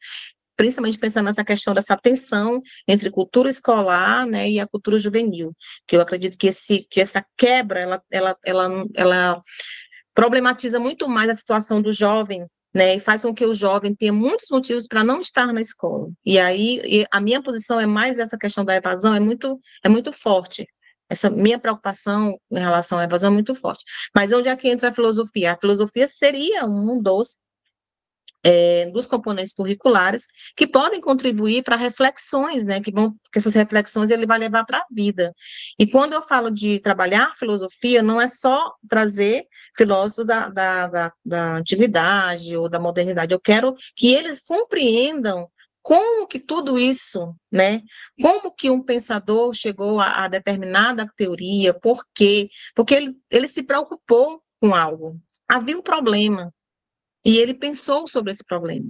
Principalmente pensando nessa questão dessa tensão entre cultura escolar, né, e a cultura juvenil, que eu acredito que essa quebra, ela problematiza muito mais a situação do jovem, né, e faz com que o jovem tenha muitos motivos para não estar na escola. E aí, a minha posição é mais essa questão da evasão, é muito forte. Essa minha preocupação em relação à evasão é muito forte. Mas onde é que entra a filosofia? A filosofia seria um dos componentes curriculares que podem contribuir para reflexões, né, que essas reflexões ele vai levar para a vida. E quando eu falo de trabalhar filosofia, não é só trazer filósofos da antiguidade ou da modernidade, eu quero que eles compreendam como que tudo isso, né, como que um pensador chegou a determinada teoria, por quê? Porque ele se preocupou com algo, havia um problema, e ele pensou sobre esse problema.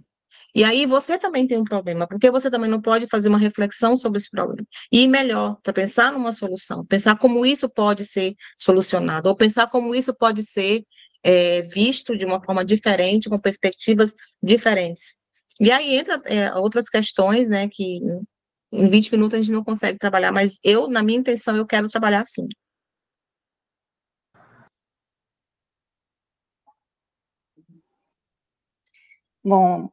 E aí você também tem um problema, porque você também não pode fazer uma reflexão sobre esse problema. E melhor, para pensar numa solução, pensar como isso pode ser solucionado, ou pensar como isso pode ser visto de uma forma diferente, com perspectivas diferentes. E aí entra outras questões, né, que em 20 minutos a gente não consegue trabalhar, mas na minha intenção, eu quero trabalhar assim.
Bom,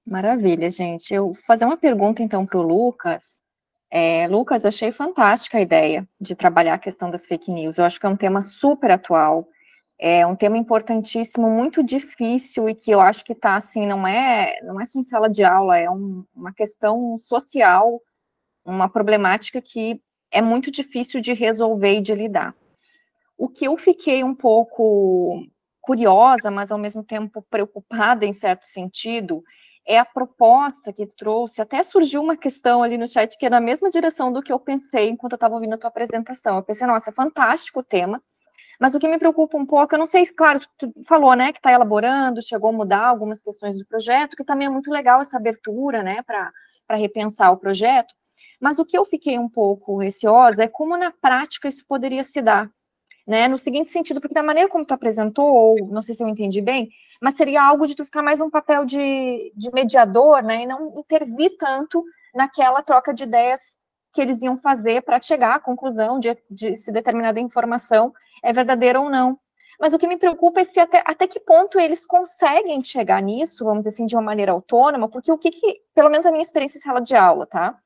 maravilha, gente. Eu vou fazer uma pergunta, então, para o Lucas. Lucas, achei fantástica a ideia de trabalhar a questão das fake news. Eu acho que é um tema super atual, é um tema importantíssimo, muito difícil e que eu acho que está, assim, não é só em sala de aula, é uma questão social, uma problemática que é muito difícil de resolver e de lidar. O que eu fiquei um pouco curiosa, mas ao mesmo tempo preocupada em certo sentido, é a proposta que trouxe, até surgiu uma questão ali no chat que é na mesma direção do que eu pensei enquanto eu estava ouvindo a tua apresentação. Eu pensei, nossa, é fantástico o tema, mas o que me preocupa um pouco, eu não sei, claro, tu falou, né, que está elaborando, chegou a mudar algumas questões do projeto, que também é muito legal essa abertura, né, para repensar o projeto, mas o que eu fiquei um pouco receosa é como na prática isso poderia se dar, né, no seguinte sentido, porque da maneira como tu apresentou, ou não sei se eu entendi bem, mas seria algo de tu ficar mais um papel de mediador, né, e não intervir tanto naquela troca de ideias que eles iam fazer para chegar à conclusão de se determinada informação é verdadeira ou não. Mas o que me preocupa é se até que ponto eles conseguem chegar nisso, vamos dizer assim, de uma maneira autônoma, porque pelo menos a minha experiência em sala de aula, tá?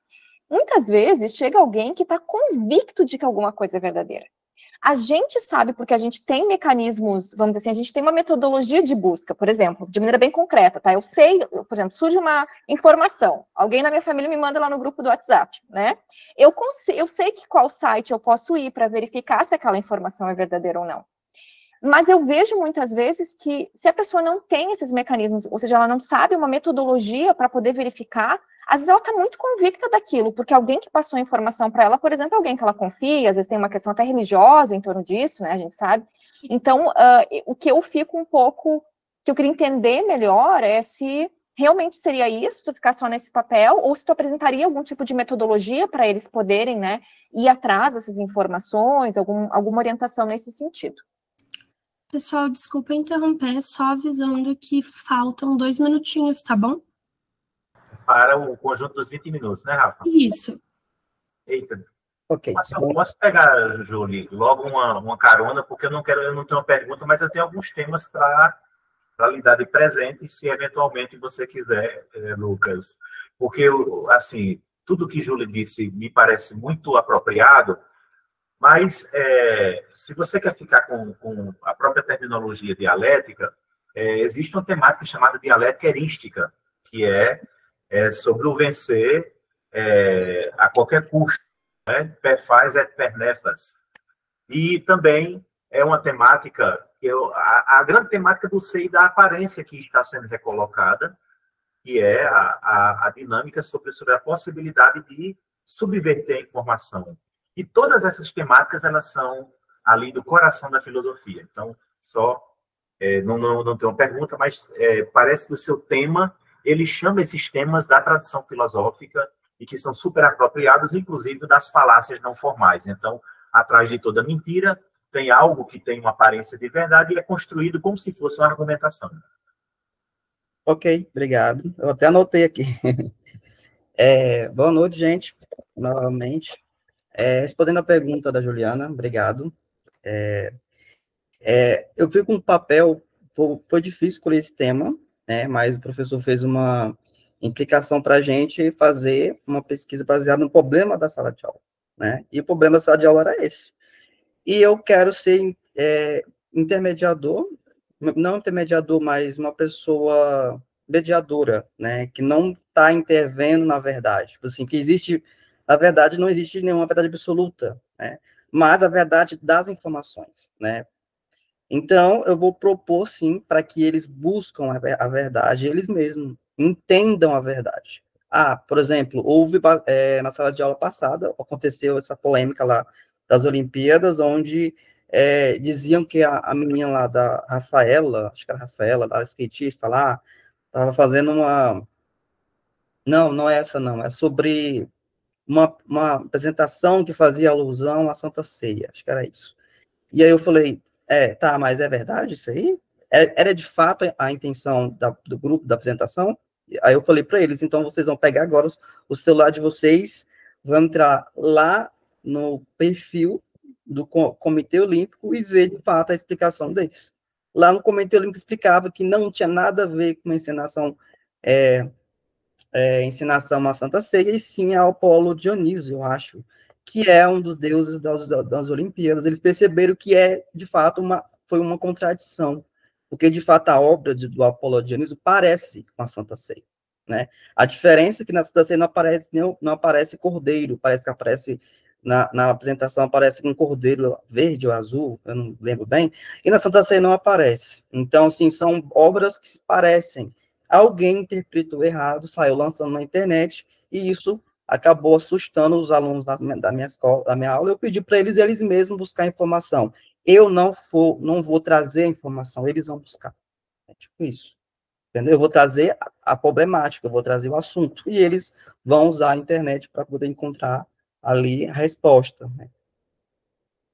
Muitas vezes chega alguém que está convicto de que alguma coisa é verdadeira. A gente sabe, porque a gente tem mecanismos, vamos dizer assim, a gente tem uma metodologia de busca, por exemplo, de maneira bem concreta, tá? Eu sei, por exemplo, surge uma informação, alguém na minha família me manda lá no grupo do WhatsApp, né? Eu sei que qual site eu posso ir para verificar se aquela informação é verdadeira ou não. Mas eu vejo muitas vezes que se a pessoa não tem esses mecanismos, ou seja, ela não sabe uma metodologia para poder verificar, às vezes ela está muito convicta daquilo, porque alguém que passou a informação para ela, por exemplo, alguém que ela confia, às vezes tem uma questão até religiosa em torno disso, né, a gente sabe. Então, o que eu fico um pouco, que eu queria entender melhor é se realmente seria isso, tu ficar só nesse papel, ou se tu apresentaria algum tipo de metodologia para eles poderem, né, ir atrás dessas informações, alguma orientação nesse sentido.
Pessoal, desculpa interromper, só avisando que faltam 2 minutinhos, tá bom?
Para o conjunto dos 20 minutos, né, Rafa?
Isso.
Eita.
Ok.
Mas eu posso pegar, Julie, logo uma carona, porque eu não tenho uma pergunta, mas eu tenho alguns temas para lhe dar de presente, se eventualmente você quiser, Lucas. Porque, assim, tudo que Julie disse me parece muito apropriado, mas se você quer ficar com a própria terminologia dialética, existe uma temática chamada dialética erística, que é sobre o vencer a qualquer custo, né? Per faz et per nefas. E também é uma temática, a grande temática do ser e da aparência que está sendo recolocada, que é a dinâmica sobre a possibilidade de subverter a informação. E todas essas temáticas, elas são ali do coração da filosofia. Então, não tenho uma pergunta, mas parece que o seu tema, ele chama esses temas da tradição filosófica e que são super apropriados, inclusive das falácias não formais. Então, atrás de toda mentira, tem algo que tem uma aparência de verdade e é construído como se fosse uma argumentação.
Ok, obrigado. Eu até anotei aqui. Boa noite, gente, novamente. Respondendo a pergunta da Juliana, obrigado. Eu fui com um papel, foi difícil escolher esse tema, né, mas o professor fez uma implicação para a gente fazer uma pesquisa baseada no problema da sala de aula, né, e o problema da sala de aula era esse. E eu quero ser intermediador, não intermediador, mas uma pessoa mediadora, né, que não está intervendo na verdade, tipo assim, que existe, na verdade, não existe nenhuma verdade absoluta, né, mas a verdade das informações, né. Então, eu vou propor, sim, para que eles buscam a verdade, eles mesmos entendam a verdade. Por exemplo, na sala de aula passada, aconteceu essa polêmica lá das Olimpíadas, onde diziam que a menina lá da Rafaela, acho que era a Rafaela, da skatista lá, estava fazendo uma... Não é essa não, é sobre uma apresentação que fazia alusão à Santa Ceia, acho que era isso. E aí eu falei, Tá, mas é verdade isso aí? Era de fato a intenção do grupo da apresentação? Aí eu falei para eles, então vocês vão pegar agora o celular de vocês, vão entrar lá no perfil do Comitê Olímpico e ver de fato a explicação deles. Lá no Comitê Olímpico explicava que não tinha nada a ver com a encenação à Santa Ceia, e sim ao Apolo Dionísio, eu acho, que é um dos deuses das Olimpíadas. Eles perceberam que de fato, foi uma contradição, porque, de fato, a obra do Apolo Dionísio parece com a Santa Ceia, né? A diferença é que na Santa Ceia não aparece cordeiro, parece que aparece, na apresentação, aparece um cordeiro verde ou azul, eu não lembro bem, e na Santa Ceia não aparece. Então, assim, são obras que se parecem. Alguém interpretou errado, saiu lançando na internet, e isso acabou assustando os alunos da minha escola, da minha aula. Eu pedi para eles mesmos buscar informação. Eu não vou trazer a informação, eles vão buscar. É tipo isso. Entendeu? Eu vou trazer a problemática, eu vou trazer o assunto, e eles vão usar a internet para poder encontrar ali a resposta, né?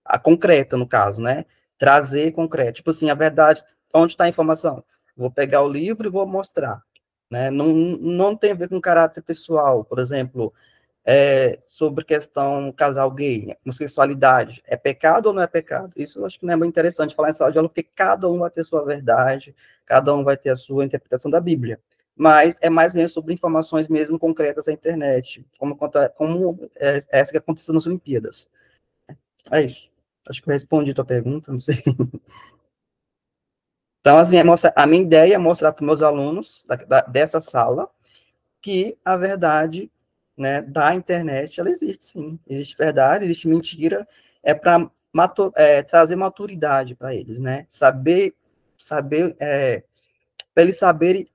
A concreta, no caso, né? Trazer concreto. Tipo assim, a verdade, onde está a informação? Vou pegar o livro e vou mostrar, né? Não tem a ver com caráter pessoal, por exemplo, sobre questão casal gay, homossexualidade, é pecado ou não é pecado? Isso eu acho que não é muito interessante falar em sala de aula, porque cada um vai ter sua verdade, cada um vai ter a sua interpretação da Bíblia. Mas é mais mesmo sobre informações mesmo concretas da internet, como essa que aconteceu nas Olimpíadas. É isso. Acho que eu respondi a tua pergunta, não sei. Então, assim, a minha ideia é mostrar para os meus alunos dessa sala que a verdade, né, da internet, ela existe, sim. Existe verdade, existe mentira, para trazer maturidade para eles, né? Para eles saberem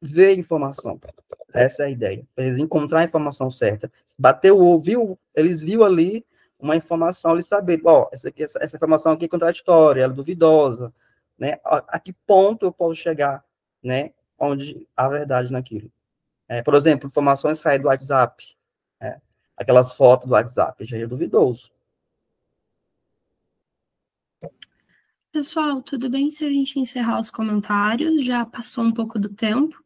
ver informação. Essa é a ideia. Para eles encontrar a informação certa. Bateu o ouviu, eles viram ali uma informação, eles saberem, essa informação aqui é contraditória, ela é duvidosa, né? A que ponto eu posso chegar, né? Onde há verdade naquilo. Por exemplo, informações saem do WhatsApp, aquelas fotos do WhatsApp, já é duvidoso.
Pessoal, tudo bem se a gente encerrar os comentários? Já passou um pouco do tempo.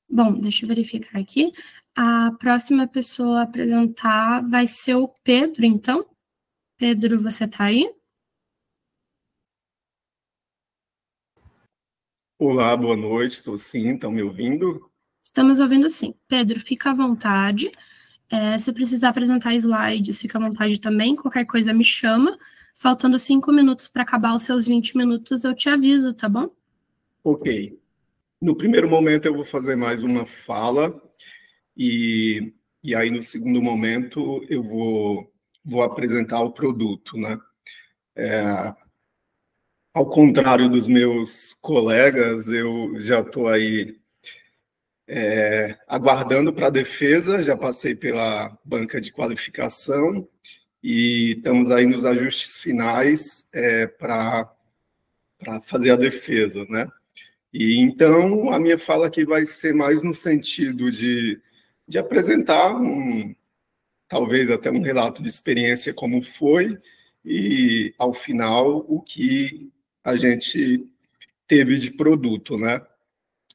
Bom, deixa eu verificar aqui. A próxima pessoa a apresentar vai ser o Pedro, então. Pedro, você está aí?
Olá, boa noite, estou sim, estão me ouvindo?
Estamos ouvindo sim. Pedro, fica à vontade. Se precisar apresentar slides, fica à vontade também. Qualquer coisa me chama. Faltando 5 minutos para acabar os seus 20 minutos, eu te aviso, tá bom?
Ok. No primeiro momento eu vou fazer mais uma fala e aí no segundo momento eu vou apresentar o produto, né? Ao contrário dos meus colegas, eu já estou aí aguardando para a defesa, já passei pela banca de qualificação e estamos aí nos ajustes finais para fazer a defesa, né? E então a minha fala aqui vai ser mais no sentido de apresentar talvez até um relato de experiência como foi e ao final o que a gente teve de produto, né?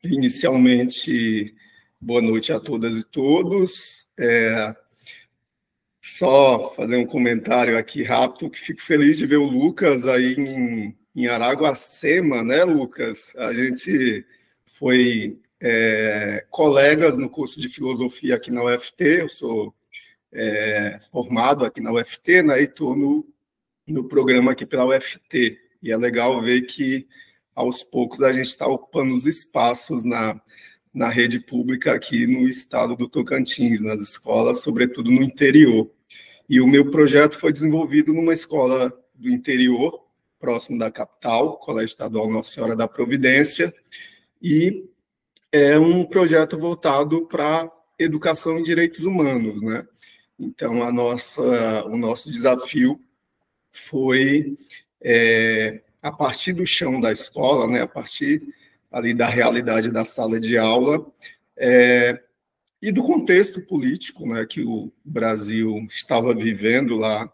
Inicialmente, boa noite a todas e todos. Só fazer um comentário aqui rápido, que fico feliz de ver o Lucas aí em Araguacema, né, Lucas? A gente foi colegas no curso de filosofia aqui na UFT, eu sou formado aqui na UFT, né, e estou no programa aqui pela UFT. E é legal ver que, aos poucos, a gente está ocupando os espaços na rede pública aqui no estado do Tocantins, nas escolas, sobretudo no interior. E o meu projeto foi desenvolvido numa escola do interior, próximo da capital, Colégio Estadual Nossa Senhora da Providência, e é um projeto voltado para educação em direitos humanos, né? Então, o nosso desafio foi, a partir do chão da escola, né, a partir ali da realidade da sala de aula, e do contexto político, né, que o Brasil estava vivendo lá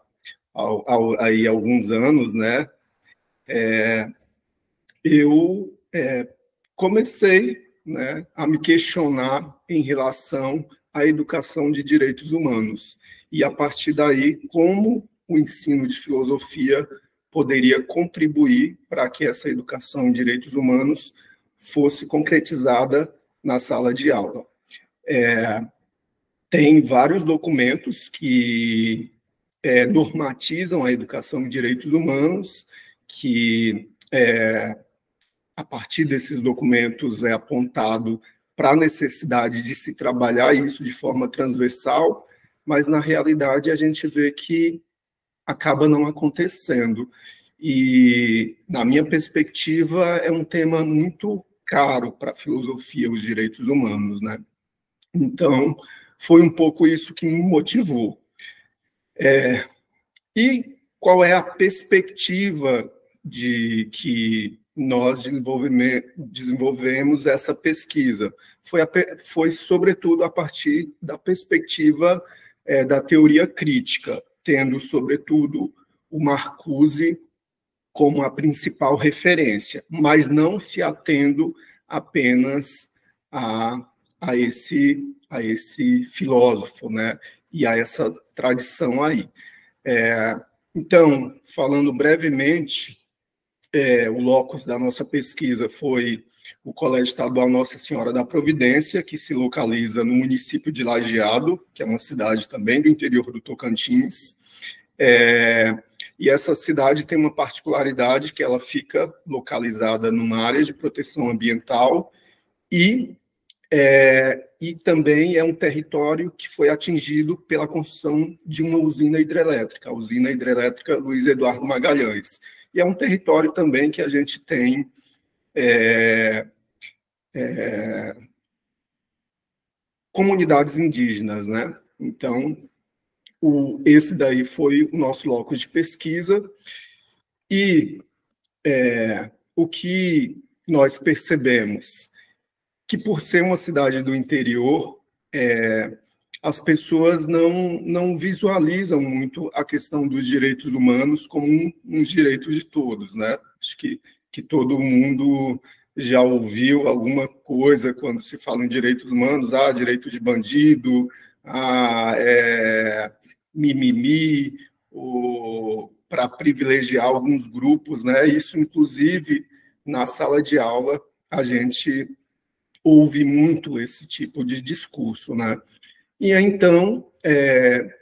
aí alguns anos, né, eu comecei, né, a me questionar em relação à educação de direitos humanos. E, a partir daí, como o ensino de filosofia poderia contribuir para que essa educação em direitos humanos fosse concretizada na sala de aula. Tem vários documentos que normatizam a educação em direitos humanos, que a partir desses documentos é apontado para a necessidade de se trabalhar isso de forma transversal, mas, na realidade, a gente vê que acaba não acontecendo. E, na minha perspectiva, é um tema muito caro para a filosofia, os direitos humanos, né? Então, foi um pouco isso que me motivou. E qual é a perspectiva de que nós desenvolvemos essa pesquisa? Foi sobretudo, a partir da perspectiva da teoria crítica, tendo, sobretudo, o Marcuse como a principal referência, mas não se atendo apenas a esse filósofo, né, e a essa tradição aí. Então, falando brevemente, o locus da nossa pesquisa foi o Colégio Estadual Nossa Senhora da Providência, que se localiza no município de Lajeado, que é uma cidade também do interior do Tocantins. E essa cidade tem uma particularidade, que ela fica localizada numa área de proteção ambiental e também é um território que foi atingido pela construção de uma usina hidrelétrica, a usina hidrelétrica Luiz Eduardo Magalhães. E é um território também que a gente tem comunidades indígenas, né? Então, esse daí foi o nosso locus de pesquisa. E o que nós percebemos? Que, por ser uma cidade do interior, as pessoas não visualizam muito a questão dos direitos humanos como uns direitos de todos, né? Acho que todo mundo já ouviu alguma coisa quando se fala em direitos humanos, direito de bandido, mimimi, para privilegiar alguns grupos, né? Isso, inclusive, na sala de aula, a gente ouve muito esse tipo de discurso, né? E então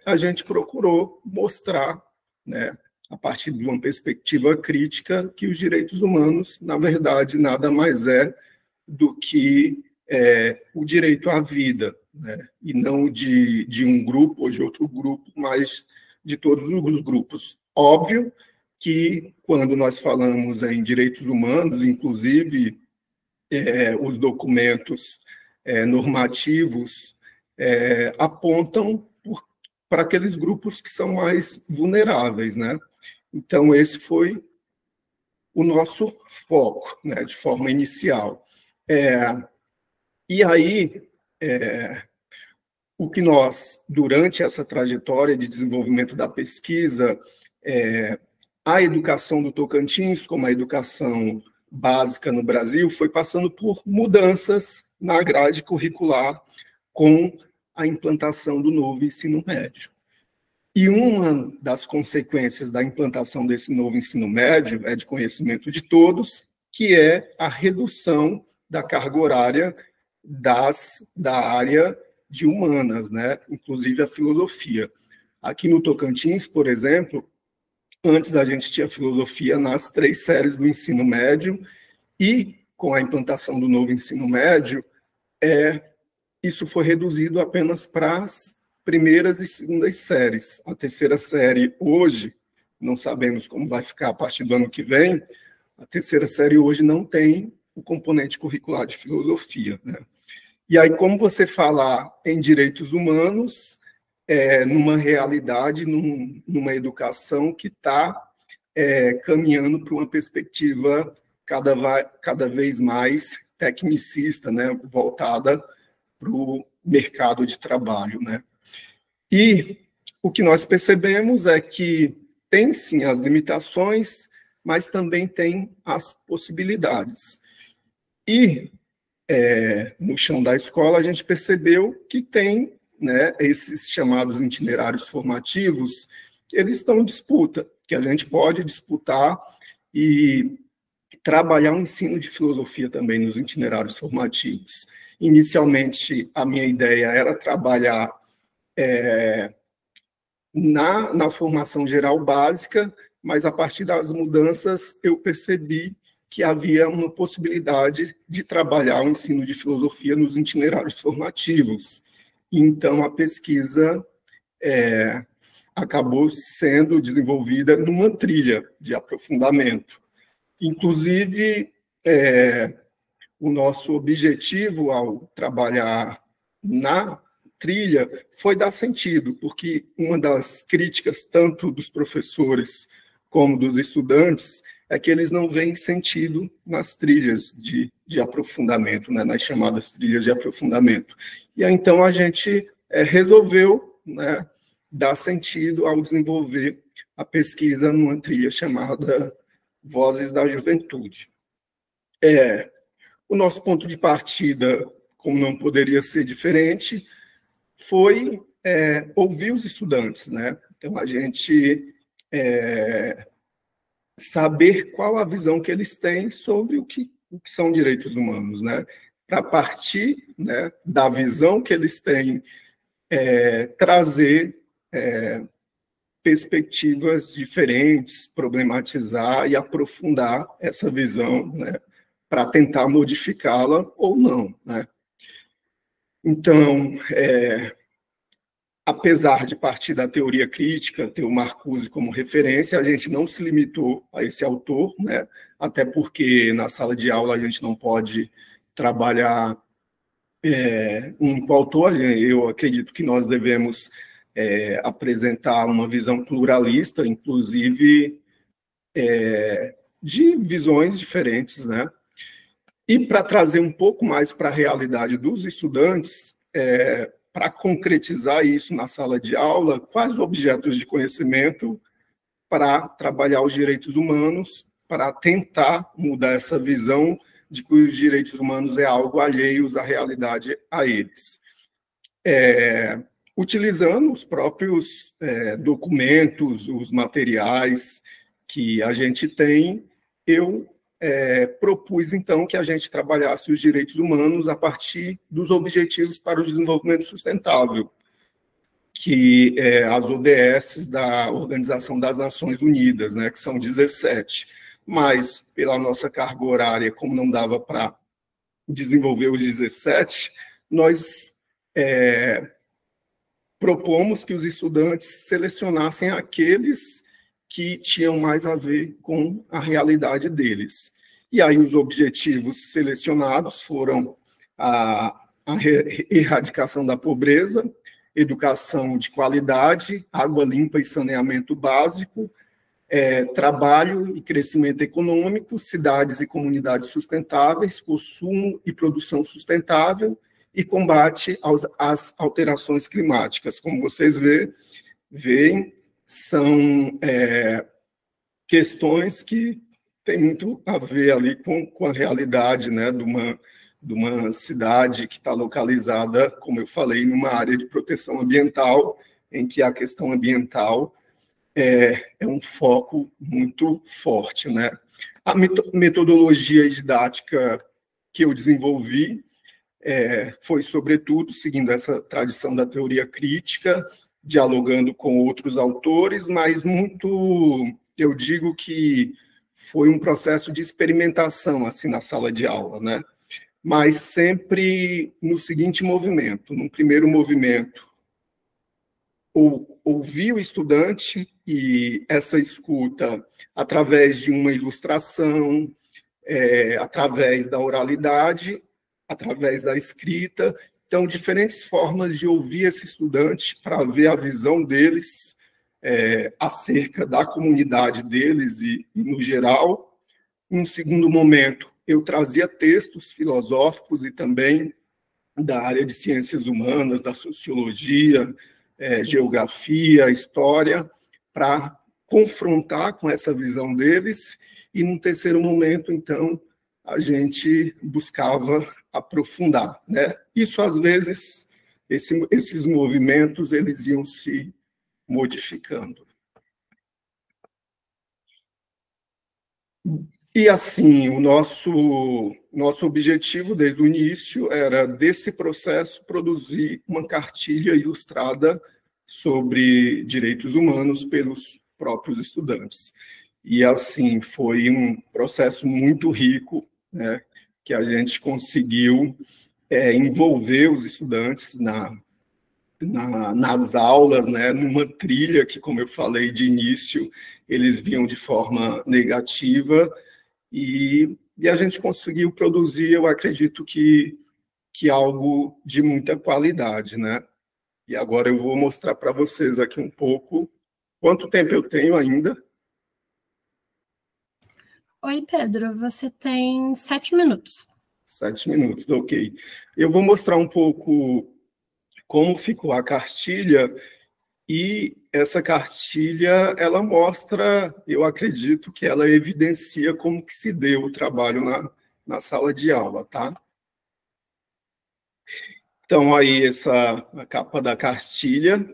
a gente procurou mostrar, né, a partir de uma perspectiva crítica, que os direitos humanos, na verdade, nada mais do que o direito à vida, né? E não de um grupo ou de outro grupo, mas de todos os grupos. Óbvio que, quando nós falamos em direitos humanos, inclusive, os documentos normativos apontam para aqueles grupos que são mais vulneráveis, né? Então, esse foi o nosso foco, né, de forma inicial. E aí, o que nós, durante essa trajetória de desenvolvimento da pesquisa, a educação do Tocantins, como a educação básica no Brasil, foi passando por mudanças na grade curricular com a implantação do novo ensino médio. E uma das consequências da implantação desse novo ensino médio é de conhecimento de todos, que é a redução da carga horária da área de humanas, né? Inclusive a filosofia. Aqui no Tocantins, por exemplo, antes a gente tinha filosofia nas 3 séries do ensino médio, e com a implantação do novo ensino médio, isso foi reduzido apenas para as primeiras e segundas séries. A 3ª série hoje, não sabemos como vai ficar a partir do ano que vem, a 3ª série hoje não tem o componente curricular de filosofia, né? E aí, como você falar em direitos humanos, numa realidade, numa educação que está caminhando para uma perspectiva cada vez mais tecnicista, né, voltada para o mercado de trabalho, né? E o que nós percebemos é que tem, sim, as limitações, mas também tem as possibilidades. E, no chão da escola, a gente percebeu que tem, né, esses chamados itinerários formativos, eles estão em disputa, que a gente pode disputar e trabalhar o ensino de filosofia também nos itinerários formativos. Inicialmente, a minha ideia era trabalhar na formação geral básica, mas a partir das mudanças eu percebi que havia uma possibilidade de trabalhar o ensino de filosofia nos itinerários formativos. Então, a pesquisa acabou sendo desenvolvida numa trilha de aprofundamento. Inclusive, o nosso objetivo ao trabalhar na trilha foi dar sentido, porque uma das críticas, tanto dos professores como dos estudantes, é que eles não veem sentido nas trilhas de aprofundamento, né, nas chamadas trilhas de aprofundamento. E aí, então, a gente resolveu, né, dar sentido ao desenvolver a pesquisa numa trilha chamada Vozes da Juventude. O nosso ponto de partida, como não poderia ser diferente, foi ouvir os estudantes, né? Então, a gente saber qual a visão que eles têm sobre o que são direitos humanos, né? Para partir, né, da visão que eles têm, trazer perspectivas diferentes, problematizar e aprofundar essa visão, né, para tentar modificá-la ou não, né? Então, apesar de partir da teoria crítica, ter o Marcuse como referência, a gente não se limitou a esse autor, né? Até porque na sala de aula a gente não pode trabalhar um único autor. Eu acredito que nós devemos apresentar uma visão pluralista, inclusive de visões diferentes, né? E para trazer um pouco mais para a realidade dos estudantes, para concretizar isso na sala de aula, quais objetos de conhecimento para trabalhar os direitos humanos, para tentar mudar essa visão de que os direitos humanos é algo alheio à realidade a eles. Utilizando os próprios documentos, os materiais que a gente tem, eu propus, então, que a gente trabalhasse os direitos humanos a partir dos Objetivos para o Desenvolvimento Sustentável, que as ODS da Organização das Nações Unidas, né, que são 17. Mas, pela nossa carga horária, como não dava para desenvolver os 17, nós propomos que os estudantes selecionassem aqueles que tinham mais a ver com a realidade deles. E aí os objetivos selecionados foram a erradicação da pobreza, educação de qualidade, água limpa e saneamento básico, trabalho e crescimento econômico, cidades e comunidades sustentáveis, consumo e produção sustentável e combate às alterações climáticas. Como vocês veem, são questões que têm muito a ver ali com a realidade, né, de uma cidade que está localizada, como eu falei, numa área de proteção ambiental, em que a questão ambiental é um foco muito forte, né? A metodologia didática que eu desenvolvi foi, sobretudo, seguindo essa tradição da teoria crítica, dialogando com outros autores, mas muito, eu digo que foi um processo de experimentação, assim, na sala de aula, né? Mas sempre no seguinte movimento. No primeiro movimento, ouvir o estudante, e essa escuta através de uma ilustração, através da oralidade, através da escrita. Então, diferentes formas de ouvir esse estudante para ver a visão deles acerca da comunidade deles e no geral. Em um segundo momento, eu trazia textos filosóficos e também da área de ciências humanas, da sociologia, geografia, história, para confrontar com essa visão deles, e num terceiro momento, então, a gente buscava aprofundar, né? Isso, às vezes, esses movimentos, eles iam se modificando. E, assim, o nosso objetivo, desde o início, era, desse processo, produzir uma cartilha ilustrada sobre direitos humanos pelos próprios estudantes. E, assim, foi um processo muito rico, né, que a gente conseguiu envolver os estudantes nas aulas, né, numa trilha que, como eu falei de início, eles viam de forma negativa, e a gente conseguiu produzir, eu acredito que algo de muita qualidade, né? E agora eu vou mostrar para vocês aqui um pouco quanto tempo eu tenho ainda.
Oi, Pedro, você tem 7 minutos.
7 minutos, ok. Eu vou mostrar um pouco como ficou a cartilha, e essa cartilha, ela mostra, eu acredito que ela evidencia como que se deu o trabalho na sala de aula, tá? Então, aí, a capa da cartilha,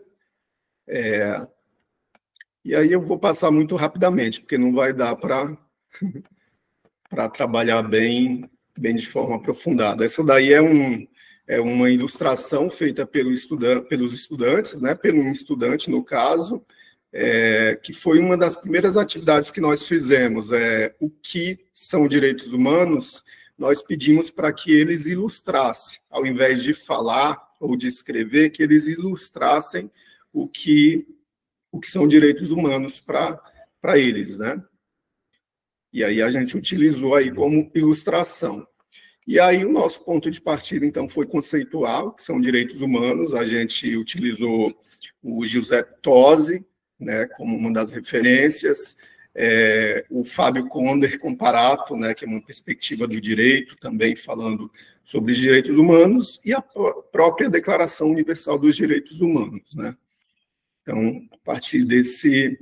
e aí eu vou passar muito rapidamente, porque não vai dar para trabalhar bem de forma aprofundada. Essa daí é uma ilustração feita pelos estudantes, né, pelo estudante, no caso, que foi uma das primeiras atividades que nós fizemos. O que são direitos humanos, nós pedimos para que eles ilustrassem, ao invés de falar ou de escrever, que eles ilustrassem o que são direitos humanos para eles, né? E aí a gente utilizou aí como ilustração. E aí o nosso ponto de partida, então, foi conceitual, que são direitos humanos. A gente utilizou o Giuseppe Tosi, né, como uma das referências, o Fábio Conder Comparato, né, que é uma perspectiva do direito, também falando sobre direitos humanos, e a própria Declaração Universal dos Direitos Humanos, né? Então, a partir desse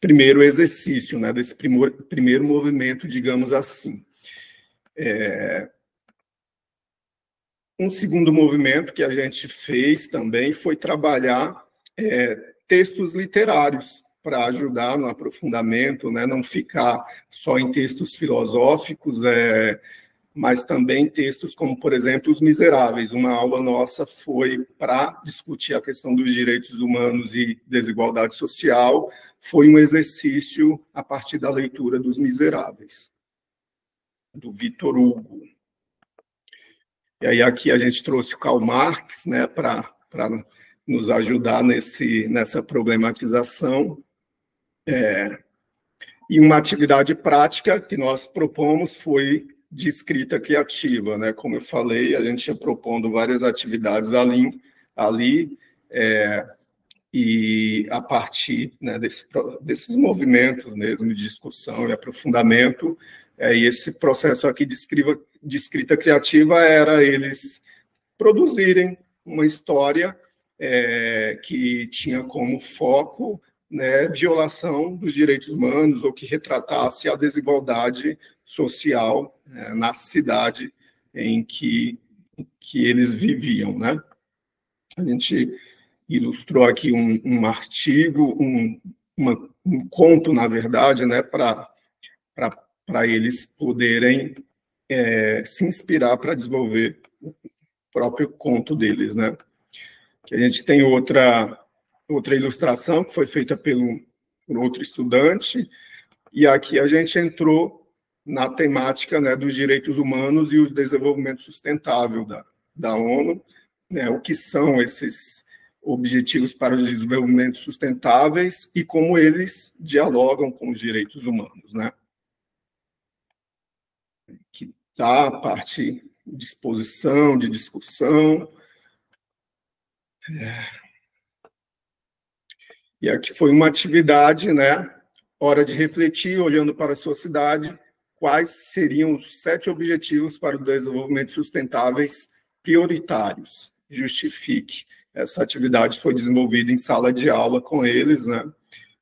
primeiro exercício, né, desse primeiro movimento, digamos assim. Um segundo movimento que a gente fez também foi trabalhar textos literários para ajudar no aprofundamento, né, não ficar só em textos filosóficos, mas também textos como, por exemplo, Os Miseráveis. Uma aula nossa foi para discutir a questão dos direitos humanos e desigualdade social, foi um exercício a partir da leitura dos Miseráveis, do Victor Hugo. E aí aqui a gente trouxe o Karl Marx, né, para nos ajudar nessa problematização. E uma atividade prática que nós propomos foi de escrita criativa, né? Como eu falei, a gente ia propondo várias atividades ali, e a partir, né, desses movimentos mesmo de discussão e aprofundamento, e esse processo aqui de escrita criativa era eles produzirem uma história que tinha como foco, né, violação dos direitos humanos, ou que retratasse a desigualdade social na cidade em que eles viviam, né? A gente ilustrou aqui um artigo, um conto, na verdade, né, para eles poderem se inspirar para desenvolver o próprio conto deles, né? Que a gente tem outra ilustração que foi feita por outro estudante, e aqui a gente entrou na temática, né, dos direitos humanos e o desenvolvimento sustentável da ONU, né, o que são esses objetivos para o desenvolvimento sustentáveis e como eles dialogam com os direitos humanos, né? Que está a parte de exposição, de discussão. E aqui foi uma atividade, né? Hora de refletir, olhando para a sua cidade, quais seriam os 7 objetivos para o desenvolvimento sustentáveis prioritários. Justifique. essa atividade foi desenvolvida em sala de aula com eles, né?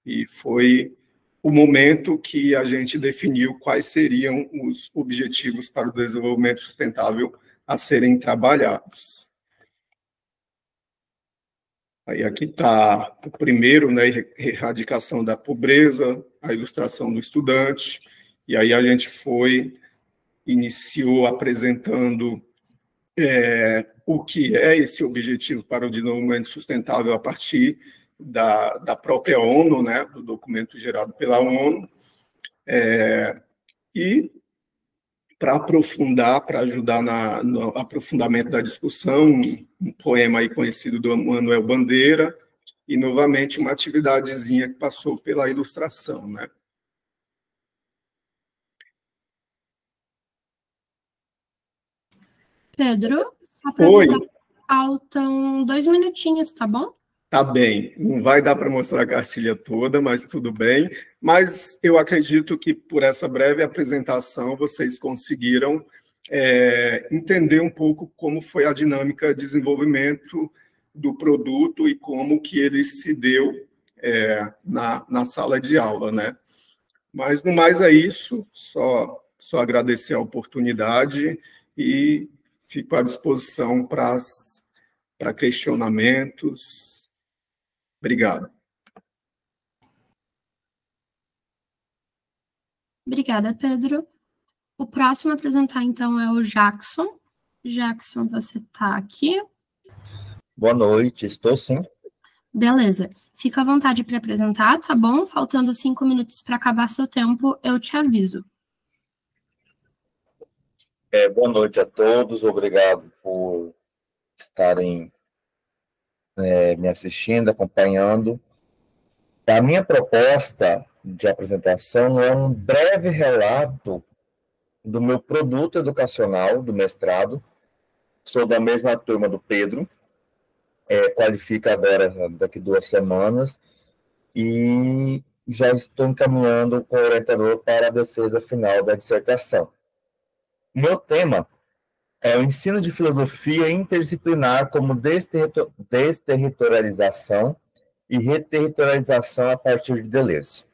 E foi o momento que a gente definiu quais seriam os objetivos para o desenvolvimento sustentável a serem trabalhados. Aí aqui está o primeiro, né, erradicação da pobreza, a ilustração do estudante, e aí a gente iniciou apresentando o que é esse objetivo para o desenvolvimento sustentável a partir da própria ONU, né, do documento gerado pela ONU, e para aprofundar, para ajudar no aprofundamento da discussão, um poema aí conhecido do Manuel Bandeira, e, novamente, uma atividadezinha que passou pela ilustração, né?
Pedro, só para avisar, faltam 2 minutinhos, tá bom?
Tá bem, não vai dar para mostrar a cartilha toda, mas tudo bem. Mas eu acredito que por essa breve apresentação vocês conseguiram entender um pouco como foi a dinâmica de desenvolvimento do produto e como que ele se deu na sala de aula, né? Mas, no mais, é isso. Só agradecer a oportunidade e fico à disposição para questionamentos. Obrigado.
Obrigada, Pedro. O próximo a apresentar, então, é o Jackson. Jackson, você está aqui?
Boa noite, estou sim.
Beleza. Fica à vontade para apresentar, tá bom? Faltando 5 minutos para acabar seu tempo, eu te aviso.
Boa noite a todos, obrigado por estarem me assistindo, acompanhando. A minha proposta de apresentação é um breve relato do meu produto educacional do mestrado. Sou da mesma turma do Pedro, qualifica agora daqui 2 semanas, e já estou encaminhando com o orientador para a defesa final da dissertação. O meu tema é o ensino de filosofia interdisciplinar como desterritorialização e reterritorialização a partir de Deleuze.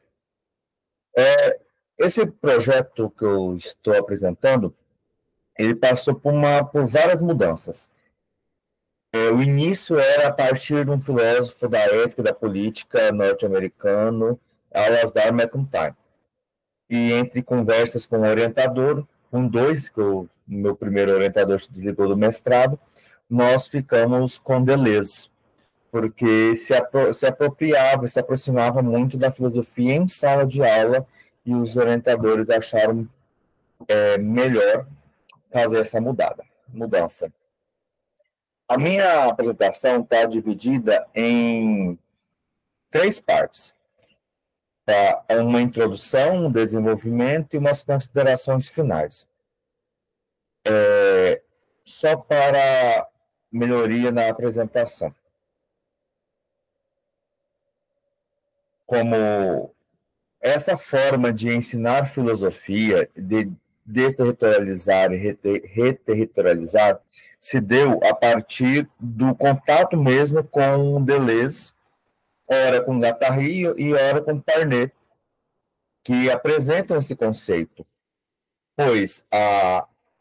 Esse projeto que eu estou apresentando, ele passou por várias mudanças. O início era a partir de um filósofo da ética e da política norte-americano, Alasdair MacIntyre. E entre conversas com o orientador, que o meu primeiro orientador se desligou do mestrado, nós ficamos com Deleuze, porque se aproximava muito da filosofia em sala de aula, e os orientadores acharam melhor fazer essa mudança. A minha apresentação está dividida em 3 partes. Uma introdução, um desenvolvimento e umas considerações finais. Só para melhoria na apresentação. Como essa forma de ensinar filosofia, de desterritorializar e reterritorializar, se deu a partir do contato mesmo com Deleuze, ora com Guattari e ora com Parnet, que apresentam esse conceito. Pois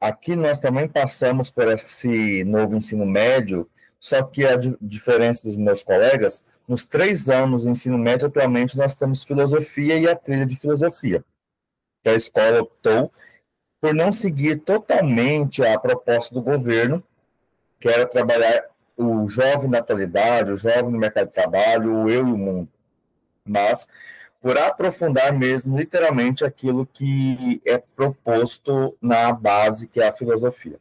aqui nós também passamos por esse novo ensino médio, só que a diferença dos meus colegas, nos 3 anos do ensino médio, atualmente, nós temos filosofia e a trilha de filosofia, que a escola optou por não seguir totalmente a proposta do governo, que era trabalhar o jovem na atualidade, o jovem no mercado de trabalho, o eu e o mundo, mas por aprofundar mesmo, literalmente, aquilo que é proposto na base, que é a filosofia.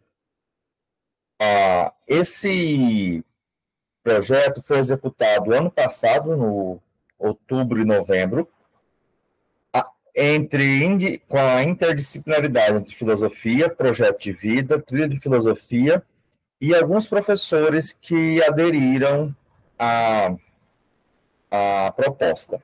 Esse projeto foi executado ano passado, no outubro e novembro, com a interdisciplinaridade entre filosofia, projeto de vida, trilha de filosofia, e alguns professores que aderiram à proposta.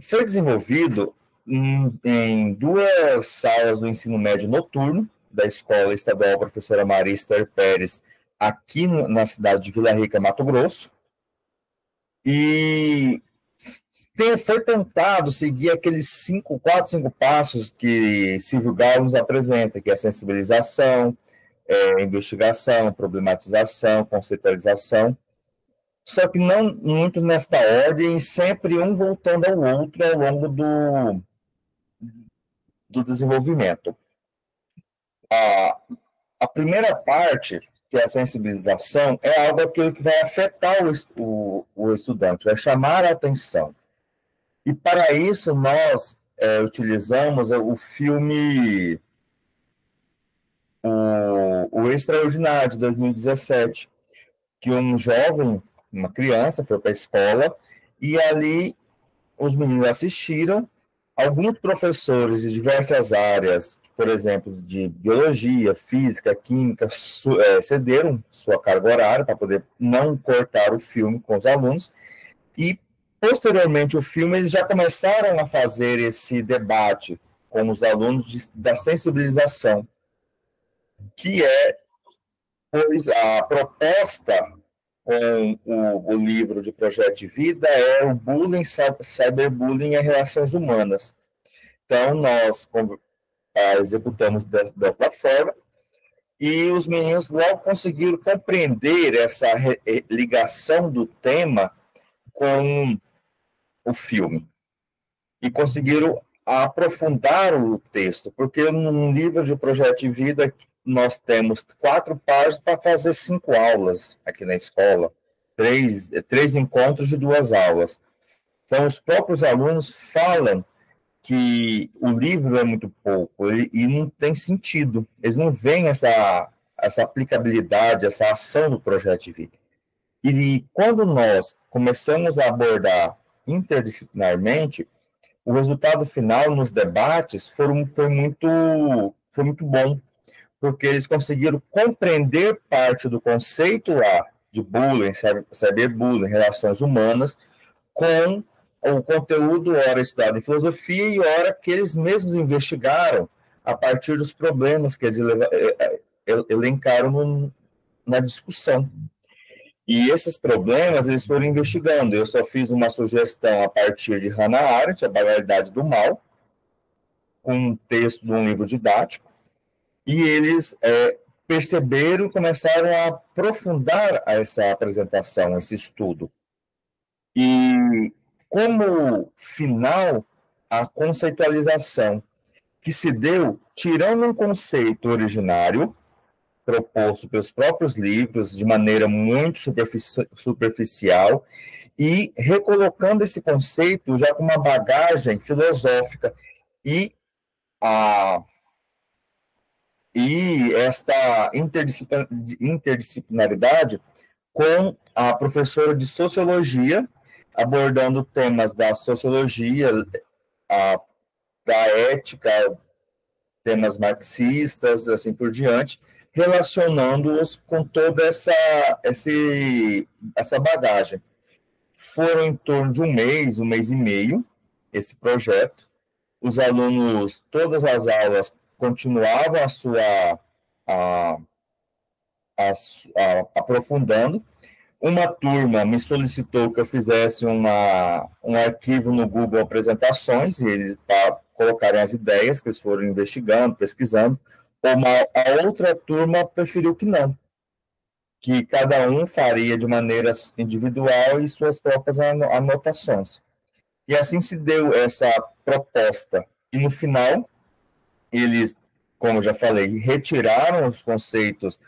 Foi desenvolvido em 2 salas do ensino médio noturno, da Escola Estadual Professora Maria Esther Pérez, aqui na cidade de Vila Rica, Mato Grosso, e foi tentado seguir aqueles 4, 5 passos que Silvio Galo nos apresenta, que é a sensibilização, investigação, problematização, conceitualização, só que não muito nesta ordem, sempre um voltando ao outro ao longo do desenvolvimento. A primeira parte, que é a sensibilização, é algo aquilo que vai afetar o estudante, vai chamar a atenção. E para isso nós utilizamos o filme o Extraordinário, de 2017, que um jovem, uma criança, foi para a escola, e ali os meninos assistiram, alguns professores de diversas áreas, por exemplo, de biologia, física, química, cederam sua carga horária para poder não cortar o filme com os alunos, e posteriormente o filme eles já começaram a fazer esse debate com os alunos da sensibilização, que é, pois, a proposta com o livro de Projeto de Vida é o bullying, cyberbullying e relações humanas. Então, nós executamos dessa forma, e os meninos logo conseguiram compreender essa ligação do tema com o filme, e conseguiram aprofundar o texto, porque no livro de Projeto de Vida nós temos 4 páginas para fazer 5 aulas aqui na escola, 3 encontros de 2 aulas. Então, os próprios alunos falam que o livro é muito pouco e não tem sentido. Eles não veem essa aplicabilidade, essa ação do Projeto de Vida. E quando nós começamos a abordar interdisciplinarmente, o resultado final nos debates foi muito bom, porque eles conseguiram compreender parte do conceito lá de bullying, cyberbullying, relações humanas, com o conteúdo, ora estudado em filosofia, e ora que eles mesmos investigaram a partir dos problemas que eles elencaram na discussão. E esses problemas eles foram investigando. Eu só fiz uma sugestão a partir de Hannah Arendt, A Banalidade do Mal, com um texto de um livro didático, e eles perceberam e começaram a aprofundar essa apresentação, esse estudo. E, como final, a conceitualização, que se deu tirando um conceito originário, proposto pelos próprios livros, de maneira muito superficial, e recolocando esse conceito já com uma bagagem filosófica e esta interdisciplinaridade com a professora de Sociologia, abordando temas da sociologia, da ética, temas marxistas, assim por diante, relacionando-os com toda essa bagagem. Foram em torno de um mês e meio, esse projeto. Os alunos, todas as aulas, continuavam aprofundando. Uma turma me solicitou que eu fizesse um arquivo no Google Apresentações, e eles colocarem as ideias que eles foram investigando, pesquisando. A outra turma preferiu que não, que cada um faria de maneira individual e suas próprias anotações. E assim se deu essa proposta. E no final, eles, como eu já falei, retiraram os conceitos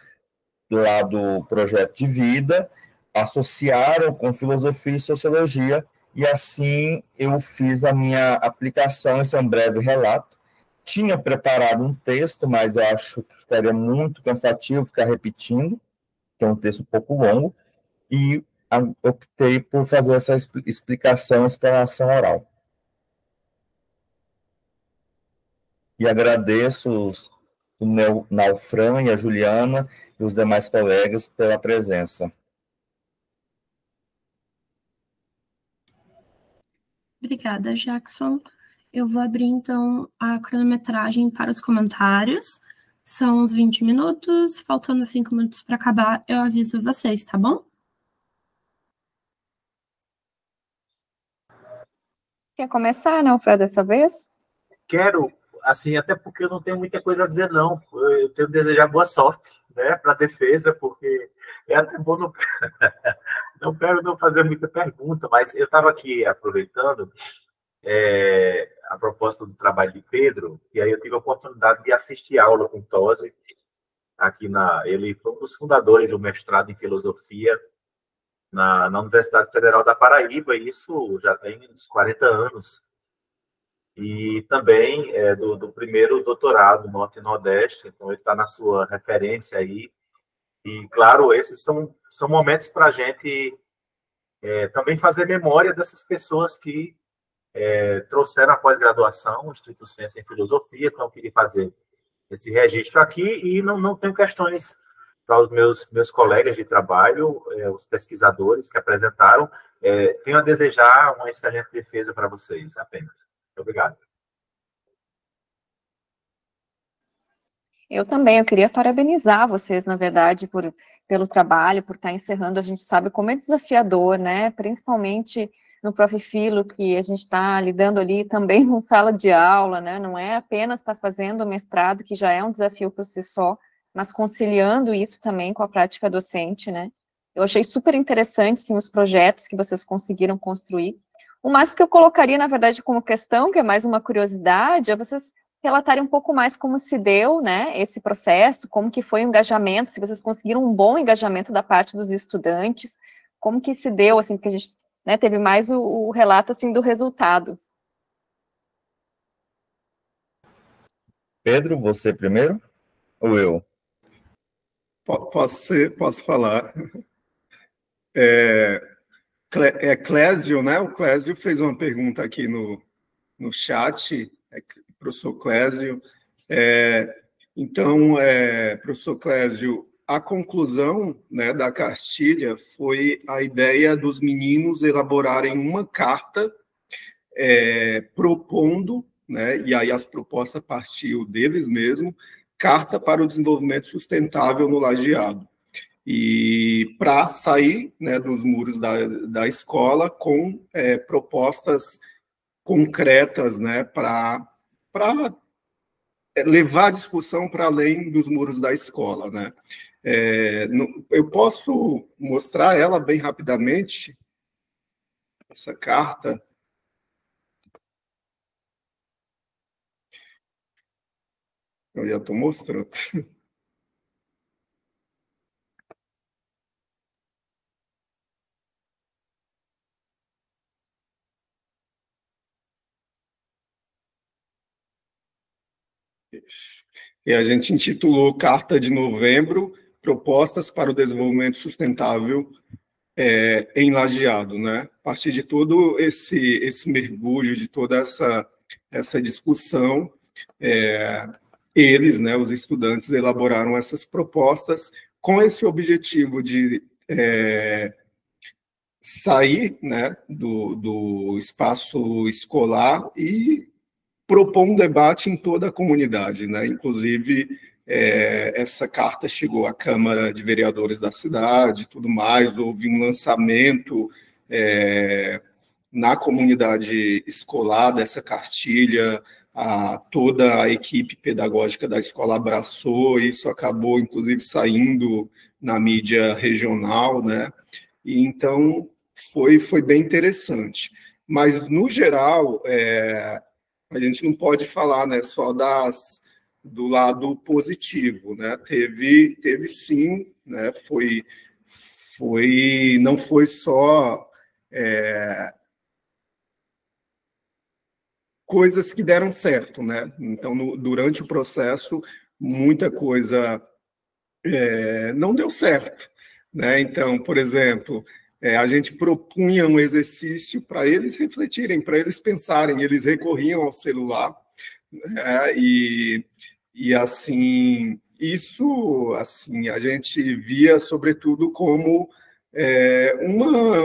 lá do Projeto de Vida, associaram com filosofia e sociologia, e assim eu fiz a minha aplicação. Esse é um breve relato. Tinha preparado um texto, mas eu acho que ficaria muito cansativo ficar repetindo, que é um texto um pouco longo, e optei por fazer essa explicação oral. E agradeço o Naufran e a Juliana e os demais colegas pela presença.
Obrigada, Jackson. Eu vou abrir, então, a cronometragem para os comentários. São uns 20 minutos, faltando 5 minutos para acabar, eu aviso vocês, tá bom?
Quer começar, não, Fred, dessa vez?
Quero, assim, até porque eu não tenho muita coisa a dizer, não. Eu tenho que desejar boa sorte, né, para a defesa, porque é até bom não quero não fazer muita pergunta, mas eu estava aqui aproveitando a proposta do trabalho de Pedro, e aí eu tive a oportunidade de assistir aula com Tosi, ele foi um dos fundadores do mestrado em filosofia na Universidade Federal da Paraíba, e isso já tem uns 40 anos. E também do primeiro doutorado Norte e Nordeste, então ele está na sua referência aí. E, claro, esses são momentos para a gente também fazer memória dessas pessoas que trouxeram a pós-graduação, o Stricto Sensu em Filosofia, então eu queria fazer esse registro aqui, e não tenho questões para os meus colegas de trabalho, os pesquisadores que apresentaram. Tenho a desejar uma excelente defesa para vocês, apenas. Muito obrigado.
Eu também, eu queria parabenizar vocês, na verdade, pelo trabalho, por estar encerrando. A gente sabe como é desafiador, né? Principalmente no Prof. Filo, que a gente está lidando ali também com sala de aula, né? Não é apenas estar fazendo o mestrado, que já é um desafio por si só, mas conciliando isso também com a prática docente, né? Eu achei super interessante, sim, os projetos que vocês conseguiram construir. O mais que eu colocaria, na verdade, como questão, que é mais uma curiosidade, é vocês relatarem um pouco mais como se deu, né, esse processo, como que foi o engajamento, se vocês conseguiram um bom engajamento da parte dos estudantes, como que se deu, assim, porque a gente, né, teve mais o relato, assim, do resultado.
Pedro, você primeiro? Ou eu?
Posso falar. Clésio, né? O Clésio fez uma pergunta aqui no chat, professor Clésio. Então, professor Clésio, a conclusão, né, da cartilha foi a ideia dos meninos elaborarem uma carta propondo, né, e aí as propostas partiu deles mesmos, carta para o desenvolvimento sustentável no Lajeado. E para sair, né, dos muros da escola com propostas concretas, né, para levar a discussão para além dos muros da escola, né? Eu posso mostrar ela bem rapidamente, essa carta. Eu já estou mostrando. E a gente intitulou Carta de Novembro, Propostas para o Desenvolvimento Sustentável em Lajeado, né? A partir de todo esse mergulho, de toda essa discussão, eles, né, os estudantes, elaboraram essas propostas com esse objetivo de sair, né, do espaço escolar e propor um debate em toda a comunidade, né? Inclusive, essa carta chegou à Câmara de Vereadores da cidade, tudo mais, houve um lançamento na comunidade escolar dessa cartilha, toda a equipe pedagógica da escola abraçou, isso acabou, inclusive, saindo na mídia regional, né? E, então, foi bem interessante. Mas, no geral, a gente não pode falar, né, só do lado positivo, né? Teve sim, né? Não foi só coisas que deram certo, né? Então, durante o processo, muita coisa não deu certo, né? Então, por exemplo, a gente propunha um exercício para eles refletirem, para eles pensarem, eles recorriam ao celular, né? E assim, isso, assim, a gente via, sobretudo, como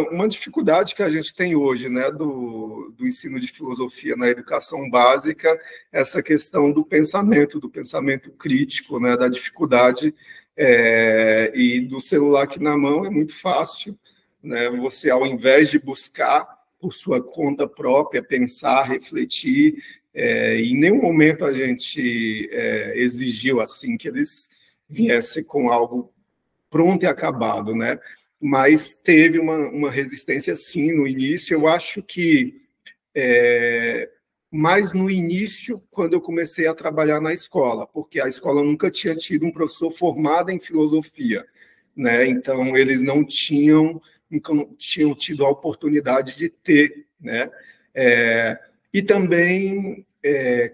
uma dificuldade que a gente tem hoje, né, do do ensino de filosofia na educação básica, essa questão do pensamento crítico, né, da dificuldade, e do celular aqui na mão é muito fácil, né, você, ao invés de buscar por sua conta própria, pensar, refletir, em nenhum momento a gente exigiu assim que eles viessem com algo pronto e acabado, né? Mas teve uma resistência, sim, no início. Eu acho que mais no início, quando eu comecei a trabalhar na escola, porque a escola nunca tinha tido um professor formado em filosofia, né? Então, eles nunca tinham tido a oportunidade de ter, né? E também,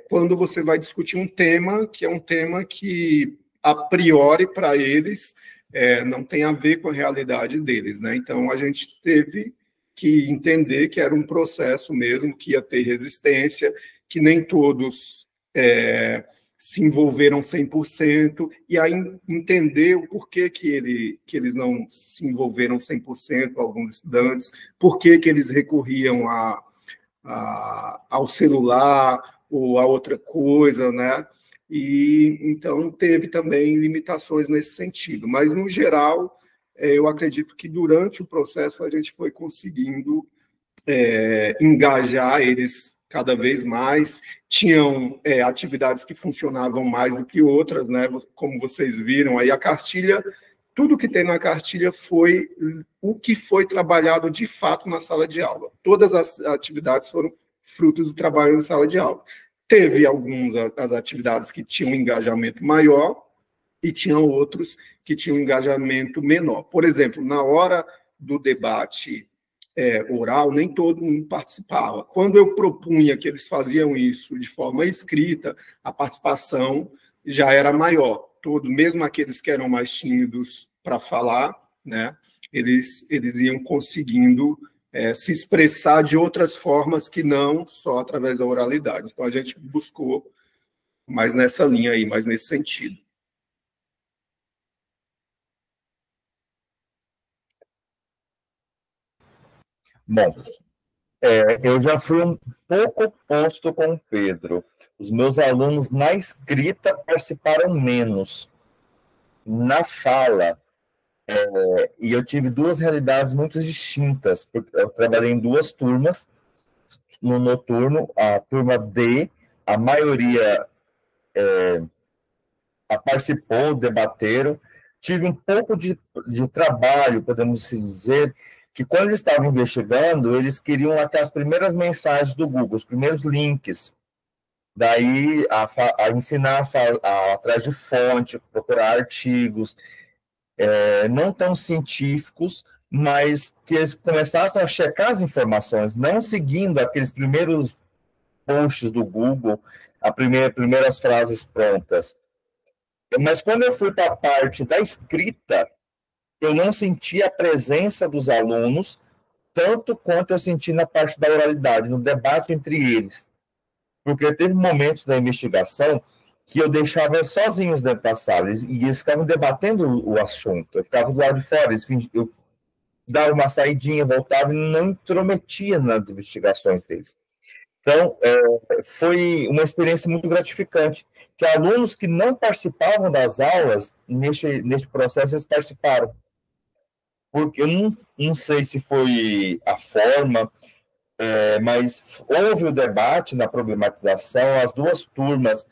quando você vai discutir um tema, que é um tema que, a priori, para eles, não tem a ver com a realidade deles, né? Então, a gente teve que entender que era um processo mesmo, que ia ter resistência, que nem todos se envolveram 100%, e aí entender o porquê que eles não se envolveram 100%, alguns estudantes, por que eles recorriam ao celular ou a outra coisa, né? E então teve também limitações nesse sentido, mas no geral eu acredito que durante o processo a gente foi conseguindo engajar eles cada vez mais. Tinham atividades que funcionavam mais do que outras, né? Como vocês viram aí, a cartilha, tudo que tem na cartilha foi o que foi trabalhado de fato na sala de aula. Todas as atividades foram frutos do trabalho na sala de aula. Teve as atividades que tinham um engajamento maior e tinham outros que tinham um engajamento menor. Por exemplo, na hora do debate oral, nem todo mundo participava. Quando eu propunha que eles faziam isso de forma escrita, a participação já era maior. Todos, mesmo aqueles que eram mais tímidos para falar, né, eles iam conseguindo se expressar de outras formas que não só através da oralidade. Então, a gente buscou mais nessa linha aí, mais nesse sentido.
Bom, eu já fui um pouco oposto com o Pedro. Os meus alunos na escrita participaram menos. Na fala, e eu tive duas realidades muito distintas, porque eu trabalhei em duas turmas, no noturno, a turma D, a maioria participou, debateram. Tive um pouco de trabalho, podemos dizer, que quando eles estavam investigando, eles queriam aquelas primeiras mensagens do Google, os primeiros links. Daí, a ensinar atrás de fonte, procurar artigos, não tão científicos, mas que eles começassem a checar as informações, não seguindo aqueles primeiros posts do Google, primeiras frases prontas. Mas quando eu fui para a parte da escrita, eu não senti a presença dos alunos tanto quanto eu senti na parte da oralidade, no debate entre eles. Porque teve momentos da investigação que eu deixava sozinhos dentro da sala, e eles ficavam debatendo o assunto. Eu ficava do lado de fora, eu dava uma saidinha, voltava e não intrometia nas investigações deles. Então, foi uma experiência muito gratificante, que alunos que não participavam das aulas, neste processo, eles participaram. Porque eu não sei se foi a forma, mas houve o debate na problematização, as duas turmas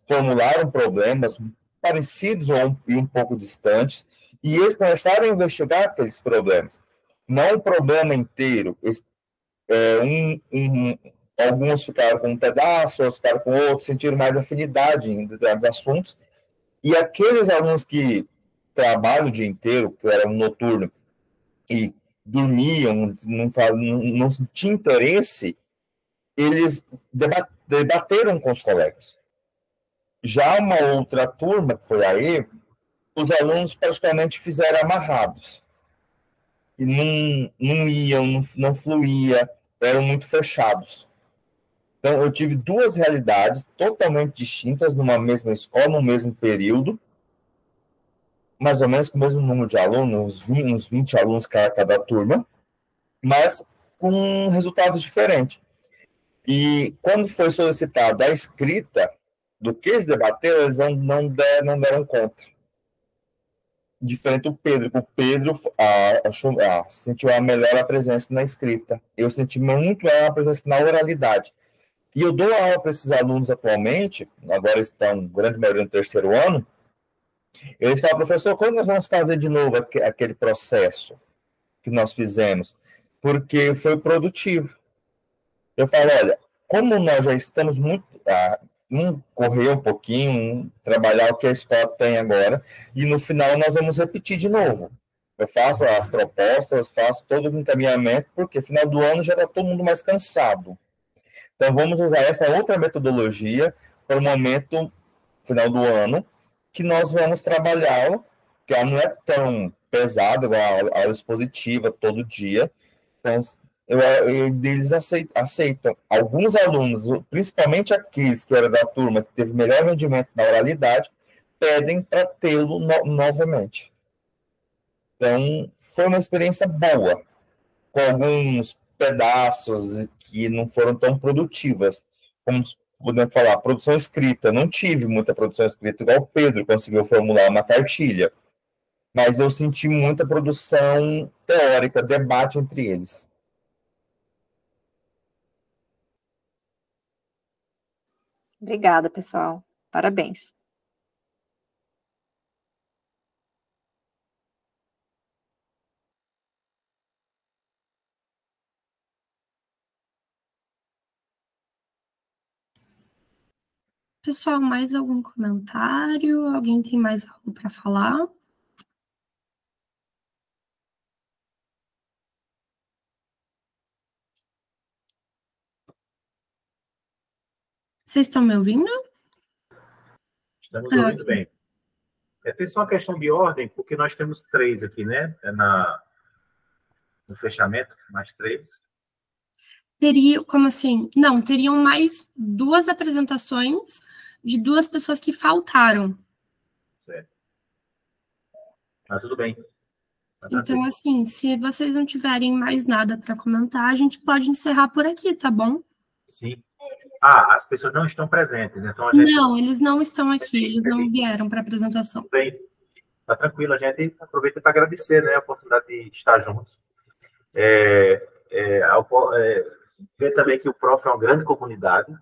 formularam problemas parecidos e um pouco distantes, e eles começaram a investigar aqueles problemas. Não o problema inteiro. Alguns ficaram com um pedaço, outros ficaram com outro, sentiram mais afinidade em determinados assuntos, e aqueles alunos que trabalham o dia inteiro, que eram noturno, e dormiam, não tinham interesse, eles debateram com os colegas. Já uma outra turma, que foi aí, os alunos praticamente fizeram amarrados. E não iam, não fluía, eram muito fechados. Então, eu tive duas realidades totalmente distintas numa mesma escola, no mesmo período, mais ou menos com o mesmo número de alunos, uns 20 alunos cada turma, mas com resultados diferentes. E quando foi solicitado a escrita do que se debateu, eles não deram conta. Diferente do Pedro. O Pedro sentiu a melhor presença na escrita. Eu senti muito melhor a presença na oralidade. E eu dou aula para esses alunos atualmente, agora estão, grande maioria, no terceiro ano. Eles falam, professor, quando nós vamos fazer de novo aquele processo que nós fizemos? Porque foi produtivo. Eu falo, olha, como nós já estamos muito... correr um pouquinho, trabalhar o que a escola tem agora, e no final nós vamos repetir de novo. Eu faço as propostas, faço todo o encaminhamento, porque no final do ano já está todo mundo mais cansado. Então, vamos usar essa outra metodologia para o momento final do ano, que nós vamos trabalhá-la, que ela não é tão pesada, igual a aula expositiva todo dia. Então, eles aceitam. Alguns alunos, principalmente aqueles que eram da turma que teve melhor rendimento na oralidade, pedem para tê-lo novamente. Então, foi uma experiência boa, com alguns pedaços que não foram tão produtivas, como podemos falar, produção escrita. Não tive muita produção escrita, igual o Pedro conseguiu formular uma cartilha, mas eu senti muita produção teórica, debate entre eles.
Obrigada, pessoal. Parabéns.
Pessoal, mais algum comentário? Alguém tem mais algo para falar? Vocês estão me ouvindo?
Estamos ouvindo bem. Tem só uma questão de ordem, porque nós temos 3 aqui, né? No fechamento, mais 3.
Teria, como assim? Não, teriam mais 2 apresentações de 2 pessoas que faltaram.
Certo. Tá tudo bem.
Então, assim, se vocês não tiverem mais nada para comentar, a gente pode encerrar por aqui, tá bom?
Sim. As pessoas não estão presentes, então a gente...
Não, eles não estão aqui, eles não vieram para a apresentação.
Tudo bem. Tá tranquilo, a gente aproveita para agradecer, né, a oportunidade de estar juntos. Ver também que o Prof é uma grande comunidade.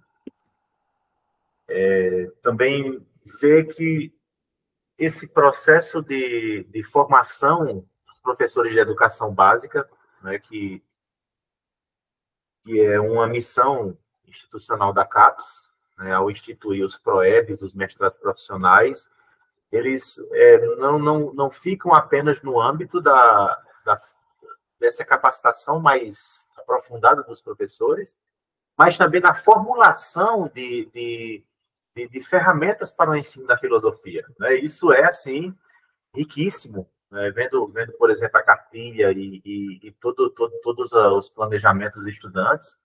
Também ver que esse processo de formação dos professores de educação básica, né, que é uma missão institucional da CAPES, né, ao instituir os PROEBs, os mestrados profissionais, eles não ficam apenas no âmbito dessa capacitação mais aprofundada dos professores, mas também na formulação de ferramentas para o ensino da filosofia. Né? Isso é, assim, riquíssimo. Né? Vendo, por exemplo, a cartilha e todos os planejamentos dos estudantes,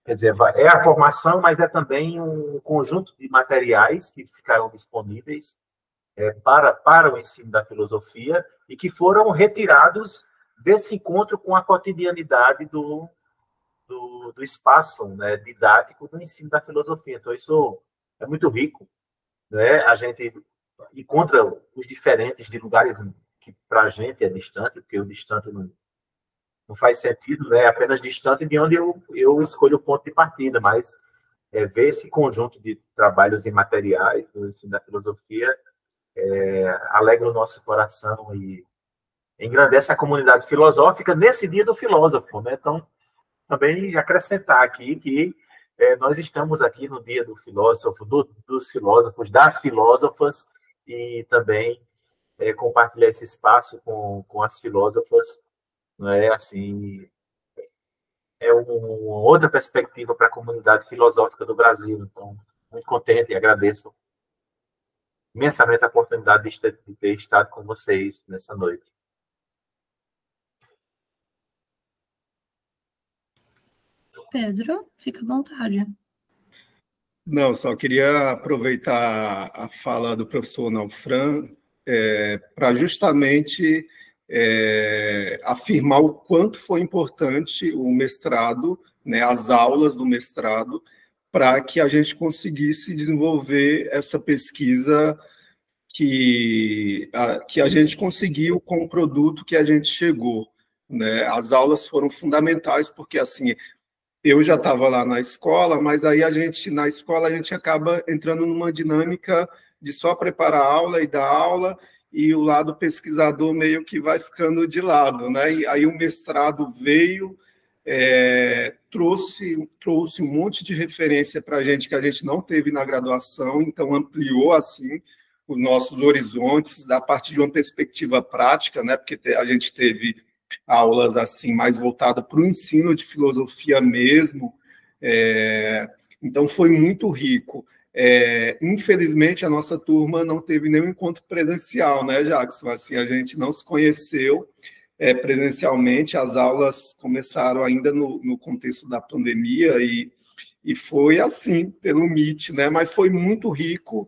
quer dizer, é a formação, mas é também um conjunto de materiais que ficaram disponíveis para o ensino da filosofia e que foram retirados desse encontro com a cotidianidade do espaço, né, didático do ensino da filosofia. Então, isso é muito rico. Né? A gente encontra os diferentes de lugares que, para a gente, é distante, porque o distante não faz sentido, né? É apenas distante de onde eu escolho o ponto de partida, mas ver esse conjunto de trabalhos e materiais do ensino da filosofia alegra o nosso coração e engrandece a comunidade filosófica nesse dia do filósofo, né? Então, também acrescentar aqui que nós estamos aqui no dia do filósofo, dos filósofos, das filósofas, e também compartilhar esse espaço com as filósofas, né? Assim, uma outra perspectiva para a comunidade filosófica do Brasil. Então, muito contente e agradeço imensamente a oportunidade de ter estado com vocês nessa noite.
Pedro, fica à vontade.
Não, só queria aproveitar a fala do professor Nalfran para justamente afirmar o quanto foi importante o mestrado, né, as aulas do mestrado, para que a gente conseguisse desenvolver essa pesquisa que a gente conseguiu com o produto que a gente chegou, né? As aulas foram fundamentais, porque, assim, eu já estava lá na escola, mas aí na escola, a gente acaba entrando numa dinâmica de só preparar a aula e dar aula, e o lado pesquisador meio que vai ficando de lado, né? E aí o mestrado veio, trouxe um monte de referência para a gente que a gente não teve na graduação, então ampliou, assim, os nossos horizontes, da parte de uma perspectiva prática, né? Porque a gente teve aulas assim mais voltadas para o ensino de filosofia mesmo, então foi muito rico. Infelizmente, a nossa turma não teve nenhum encontro presencial, né, Jackson? Assim, a gente não se conheceu presencialmente, as aulas começaram ainda no contexto da pandemia e foi assim, pelo Meet, né? Mas foi muito rico,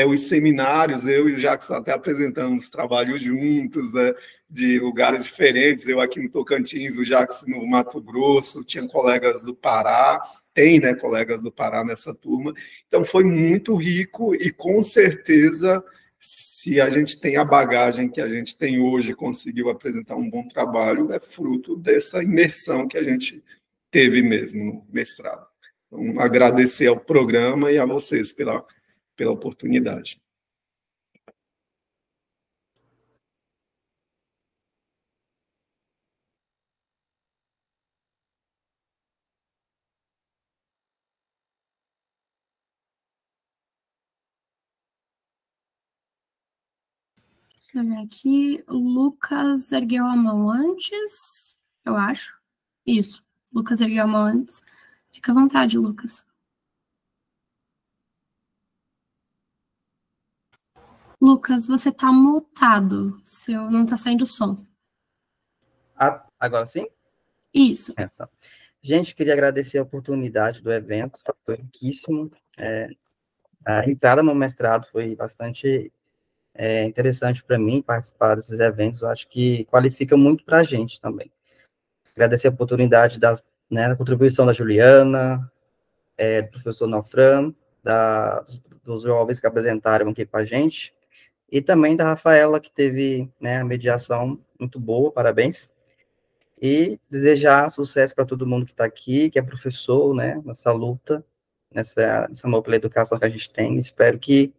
os seminários, eu e o Jackson até apresentamos trabalhos juntos, né, de lugares diferentes, eu aqui no Tocantins, o Jackson no Mato Grosso, tinha colegas do Pará, tem, né, colegas do Pará nessa turma, então foi muito rico e com certeza, se a gente tem a bagagem que a gente tem hoje, conseguiu apresentar um bom trabalho, é fruto dessa imersão que a gente teve mesmo no mestrado. Então, agradecer ao programa e a vocês pela oportunidade.
Deixa eu ver aqui. O Lucas ergueu a mão antes, eu acho. Isso, Lucas ergueu a mão antes. Fica à vontade, Lucas. Lucas, você está mutado. Não está saindo som.
Agora sim?
Isso.
Tá. Gente, queria agradecer a oportunidade do evento, foi riquíssimo. A entrada no mestrado foi bastante interessante para mim participar desses eventos, eu acho que qualifica muito para a gente também. Agradecer a oportunidade da contribuição da Juliana, do professor Nofran, dos jovens que apresentaram aqui com a gente, e também da Rafaela, que teve, né, a mediação muito boa, parabéns. E desejar sucesso para todo mundo que está aqui, que é professor, né, nessa luta, nessa amor pela educação que a gente tem. Espero que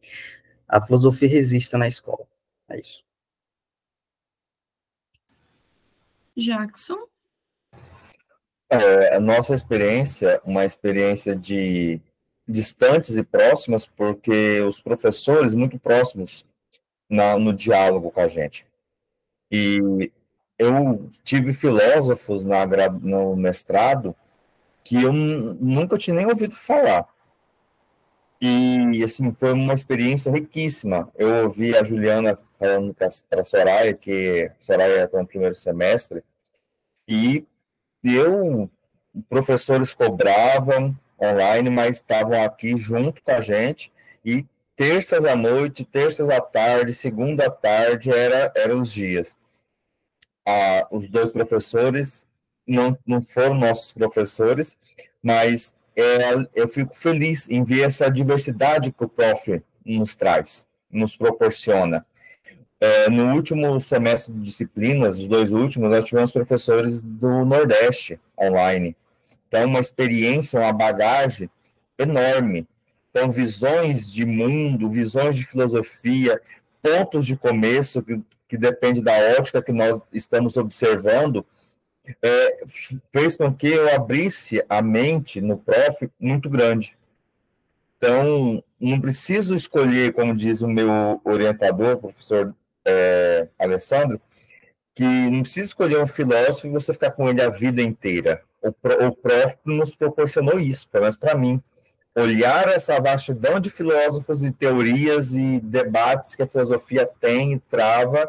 a filosofia resista na escola. É isso.
Jackson?
A nossa experiência, uma experiência de distantes e próximas, porque os professores muito próximos no diálogo com a gente. E eu tive filósofos no mestrado que eu nunca tinha nem ouvido falar. E, assim, foi uma experiência riquíssima. Eu ouvi a Juliana falando para a Soraya, que a Soraya está no primeiro semestre, e professores cobravam online, mas estavam aqui junto com a gente, e terças à noite, terças à tarde, segunda à tarde, eram os dias. Os dois professores não foram nossos professores, mas eu fico feliz em ver essa diversidade que o prof nos traz, nos proporciona. No último semestre de disciplinas, os dois últimos, nós tivemos professores do Nordeste online. Então, uma experiência, uma bagagem enorme. Então, visões de mundo, visões de filosofia, pontos de começo, que depende da ótica que nós estamos observando, fez com que eu abrisse a mente no prof muito grande. Então, não preciso escolher, como diz o meu orientador, o professor Alessandro, que não precisa escolher um filósofo e você ficar com ele a vida inteira. O prof nos proporcionou isso, pelo menos para mim. Olhar essa vastidão de filósofos e teorias e debates que a filosofia tem e trava,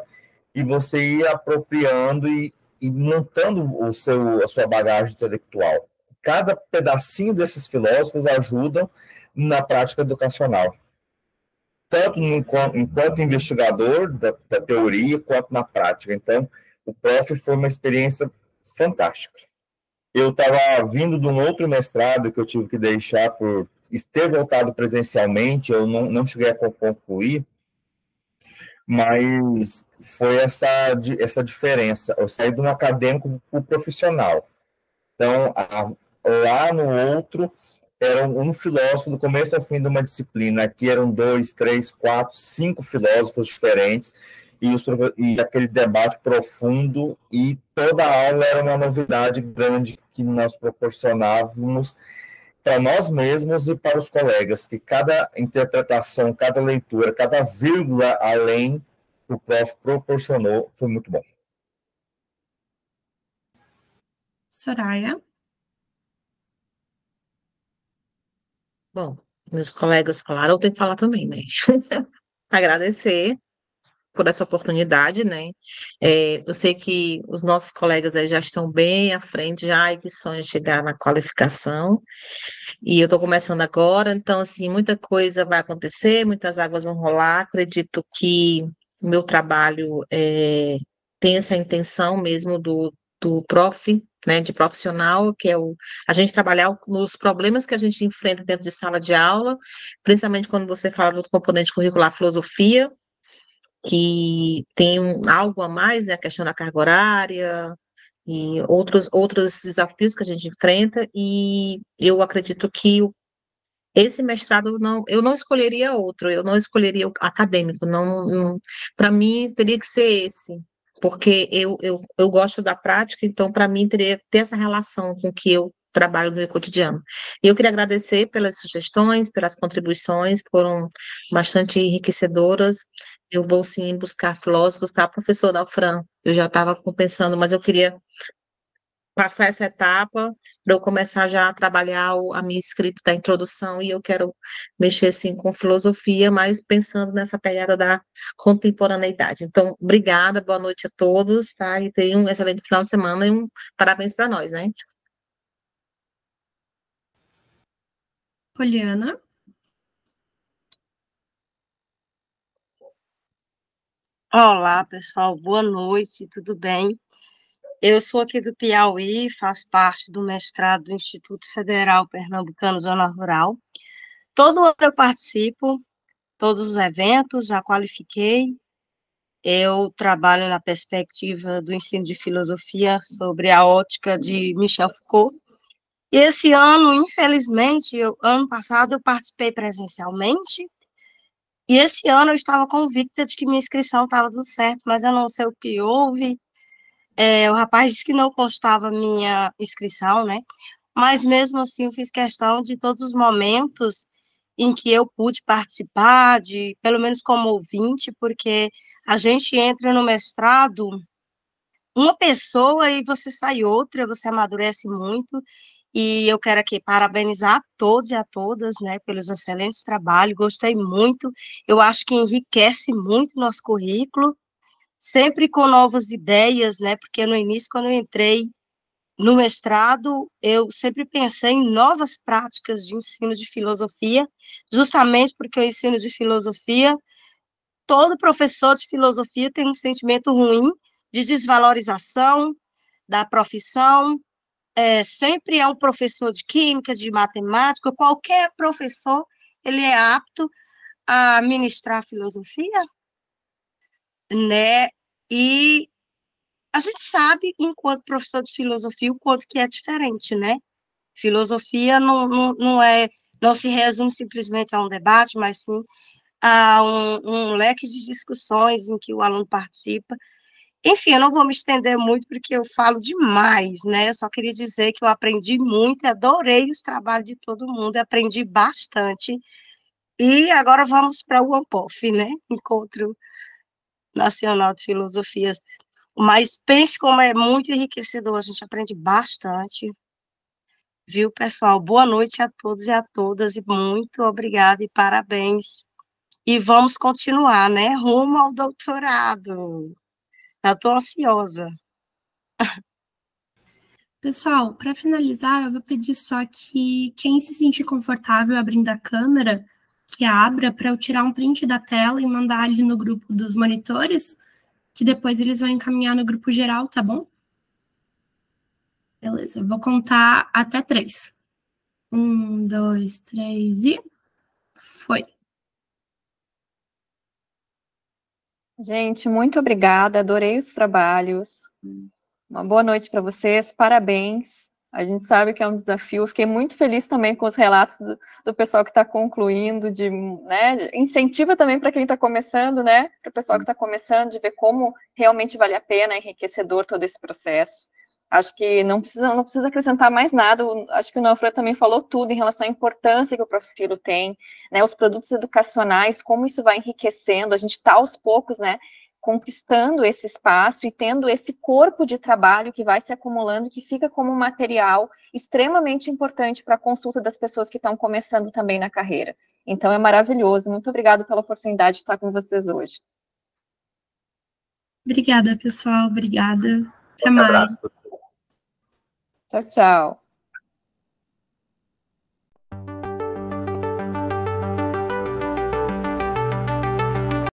e você ir apropriando e montando a sua bagagem intelectual. Cada pedacinho desses filósofos ajudam na prática educacional, tanto enquanto investigador da teoria, quanto na prática. Então, o prof foi uma experiência fantástica. Eu estava vindo de um outro mestrado que eu tive que deixar por ter voltado presencialmente, eu não cheguei a concluir, mas foi essa diferença. Eu saí de um acadêmico para o profissional. Então, lá no outro, era um filósofo do começo ao fim de uma disciplina. Aqui eram 2, 3, 4, 5 filósofos diferentes, e aquele debate profundo, e toda a aula era uma novidade grande que nós proporcionávamos para nós mesmos e para os colegas, que cada interpretação, cada leitura, cada vírgula além que o prof proporcionou foi muito bom.
Soraya?
Bom, meus colegas falaram, eu tenho que falar também, né? Agradecer por essa oportunidade, né? Eu sei que os nossos colegas aí já estão bem à frente, já que sonham chegar na qualificação, e eu estou começando agora, então, assim, muita coisa vai acontecer, muitas águas vão rolar, acredito que o meu trabalho tem essa intenção mesmo do prof, né, de profissional, que é a gente trabalhar nos problemas que a gente enfrenta dentro de sala de aula, principalmente quando você fala do componente curricular filosofia, que tem algo a mais, né, a questão da carga horária e outros desafios que a gente enfrenta, e eu acredito que esse mestrado, eu não escolheria outro, eu não escolheria o acadêmico, para mim teria que ser esse, porque eu gosto da prática, então para mim teria que ter essa relação com o que eu trabalho no meu cotidiano. E eu queria agradecer pelas sugestões, pelas contribuições, que foram bastante enriquecedoras. Eu vou sim buscar filósofos, tá, professor Dalfran? Eu já estava pensando, mas eu queria passar essa etapa para eu começar já a trabalhar a minha escrita da introdução, e eu quero mexer, assim, com filosofia, mas pensando nessa pegada da contemporaneidade. Então, obrigada, boa noite a todos, tá? E tenham um excelente final de semana e parabéns para nós, né?
Poliana?
Olá, pessoal, boa noite, tudo bem? Eu sou aqui do Piauí, faço parte do mestrado do Instituto Federal Pernambucano Zona Rural. Todo ano eu participo, todos os eventos, já qualifiquei. Eu trabalho na perspectiva do ensino de filosofia sobre a ótica de Michel Foucault. E esse ano, infelizmente, ano passado eu participei presencialmente, e esse ano eu estava convicta de que minha inscrição estava tudo certo, mas eu não sei o que houve. O rapaz disse que não constava minha inscrição, né? Mas mesmo assim eu fiz questão de todos os momentos em que eu pude participar, pelo menos como ouvinte, porque a gente entra no mestrado, uma pessoa e você sai outra, você amadurece muito, e eu quero aqui parabenizar a todos e a todas, né, pelos excelentes trabalhos, gostei muito, eu acho que enriquece muito o nosso currículo, sempre com novas ideias, né, porque no início, quando eu entrei no mestrado, eu sempre pensei em novas práticas de ensino de filosofia, justamente porque o ensino de filosofia, todo professor de filosofia tem um sentimento ruim de desvalorização da profissão, sempre é um professor de química, de matemática, qualquer professor, ele é apto a ministrar filosofia, né, e a gente sabe, enquanto professor de filosofia, o quanto que é diferente, né? Filosofia não se resume simplesmente a um debate, mas sim a um leque de discussões em que o aluno participa. Enfim, eu não vou me estender muito, porque eu falo demais, né? Eu só queria dizer que eu aprendi muito, adorei os trabalhos de todo mundo, aprendi bastante. E agora vamos para o ANPOF, né? Encontro Nacional de Filosofia. Mas pense como é muito enriquecedor, a gente aprende bastante. Viu, pessoal? Boa noite a todos e a todas, e muito obrigada e parabéns. E vamos continuar, né? Rumo ao doutorado. Já estou ansiosa.
Pessoal, para finalizar, eu vou pedir só que quem se sentir confortável abrindo a câmera, que abra para eu tirar um print da tela e mandar ali no grupo dos monitores, que depois eles vão encaminhar no grupo geral, tá bom? Beleza, eu vou contar até 3. 1, 2, 3 e foi.
Gente, muito obrigada, adorei os trabalhos. Uma boa noite para vocês, parabéns. A gente sabe que é um desafio. Eu fiquei muito feliz também com os relatos do pessoal que está concluindo, né, incentiva também para quem está começando, né, para o pessoal que está começando, de ver como realmente vale a pena, é enriquecedor todo esse processo. Acho que não precisa acrescentar mais nada. Acho que o Nofran também falou tudo em relação à importância que o Profilo tem, né, os produtos educacionais, como isso vai enriquecendo. A gente está aos poucos, né, conquistando esse espaço e tendo esse corpo de trabalho que vai se acumulando, que fica como um material extremamente importante para a consulta das pessoas que estão começando também na carreira. Então, é maravilhoso. Muito obrigada pela oportunidade de estar com vocês hoje.
Obrigada, pessoal. Obrigada. Até mais.
Abraço.
Tchau, tchau.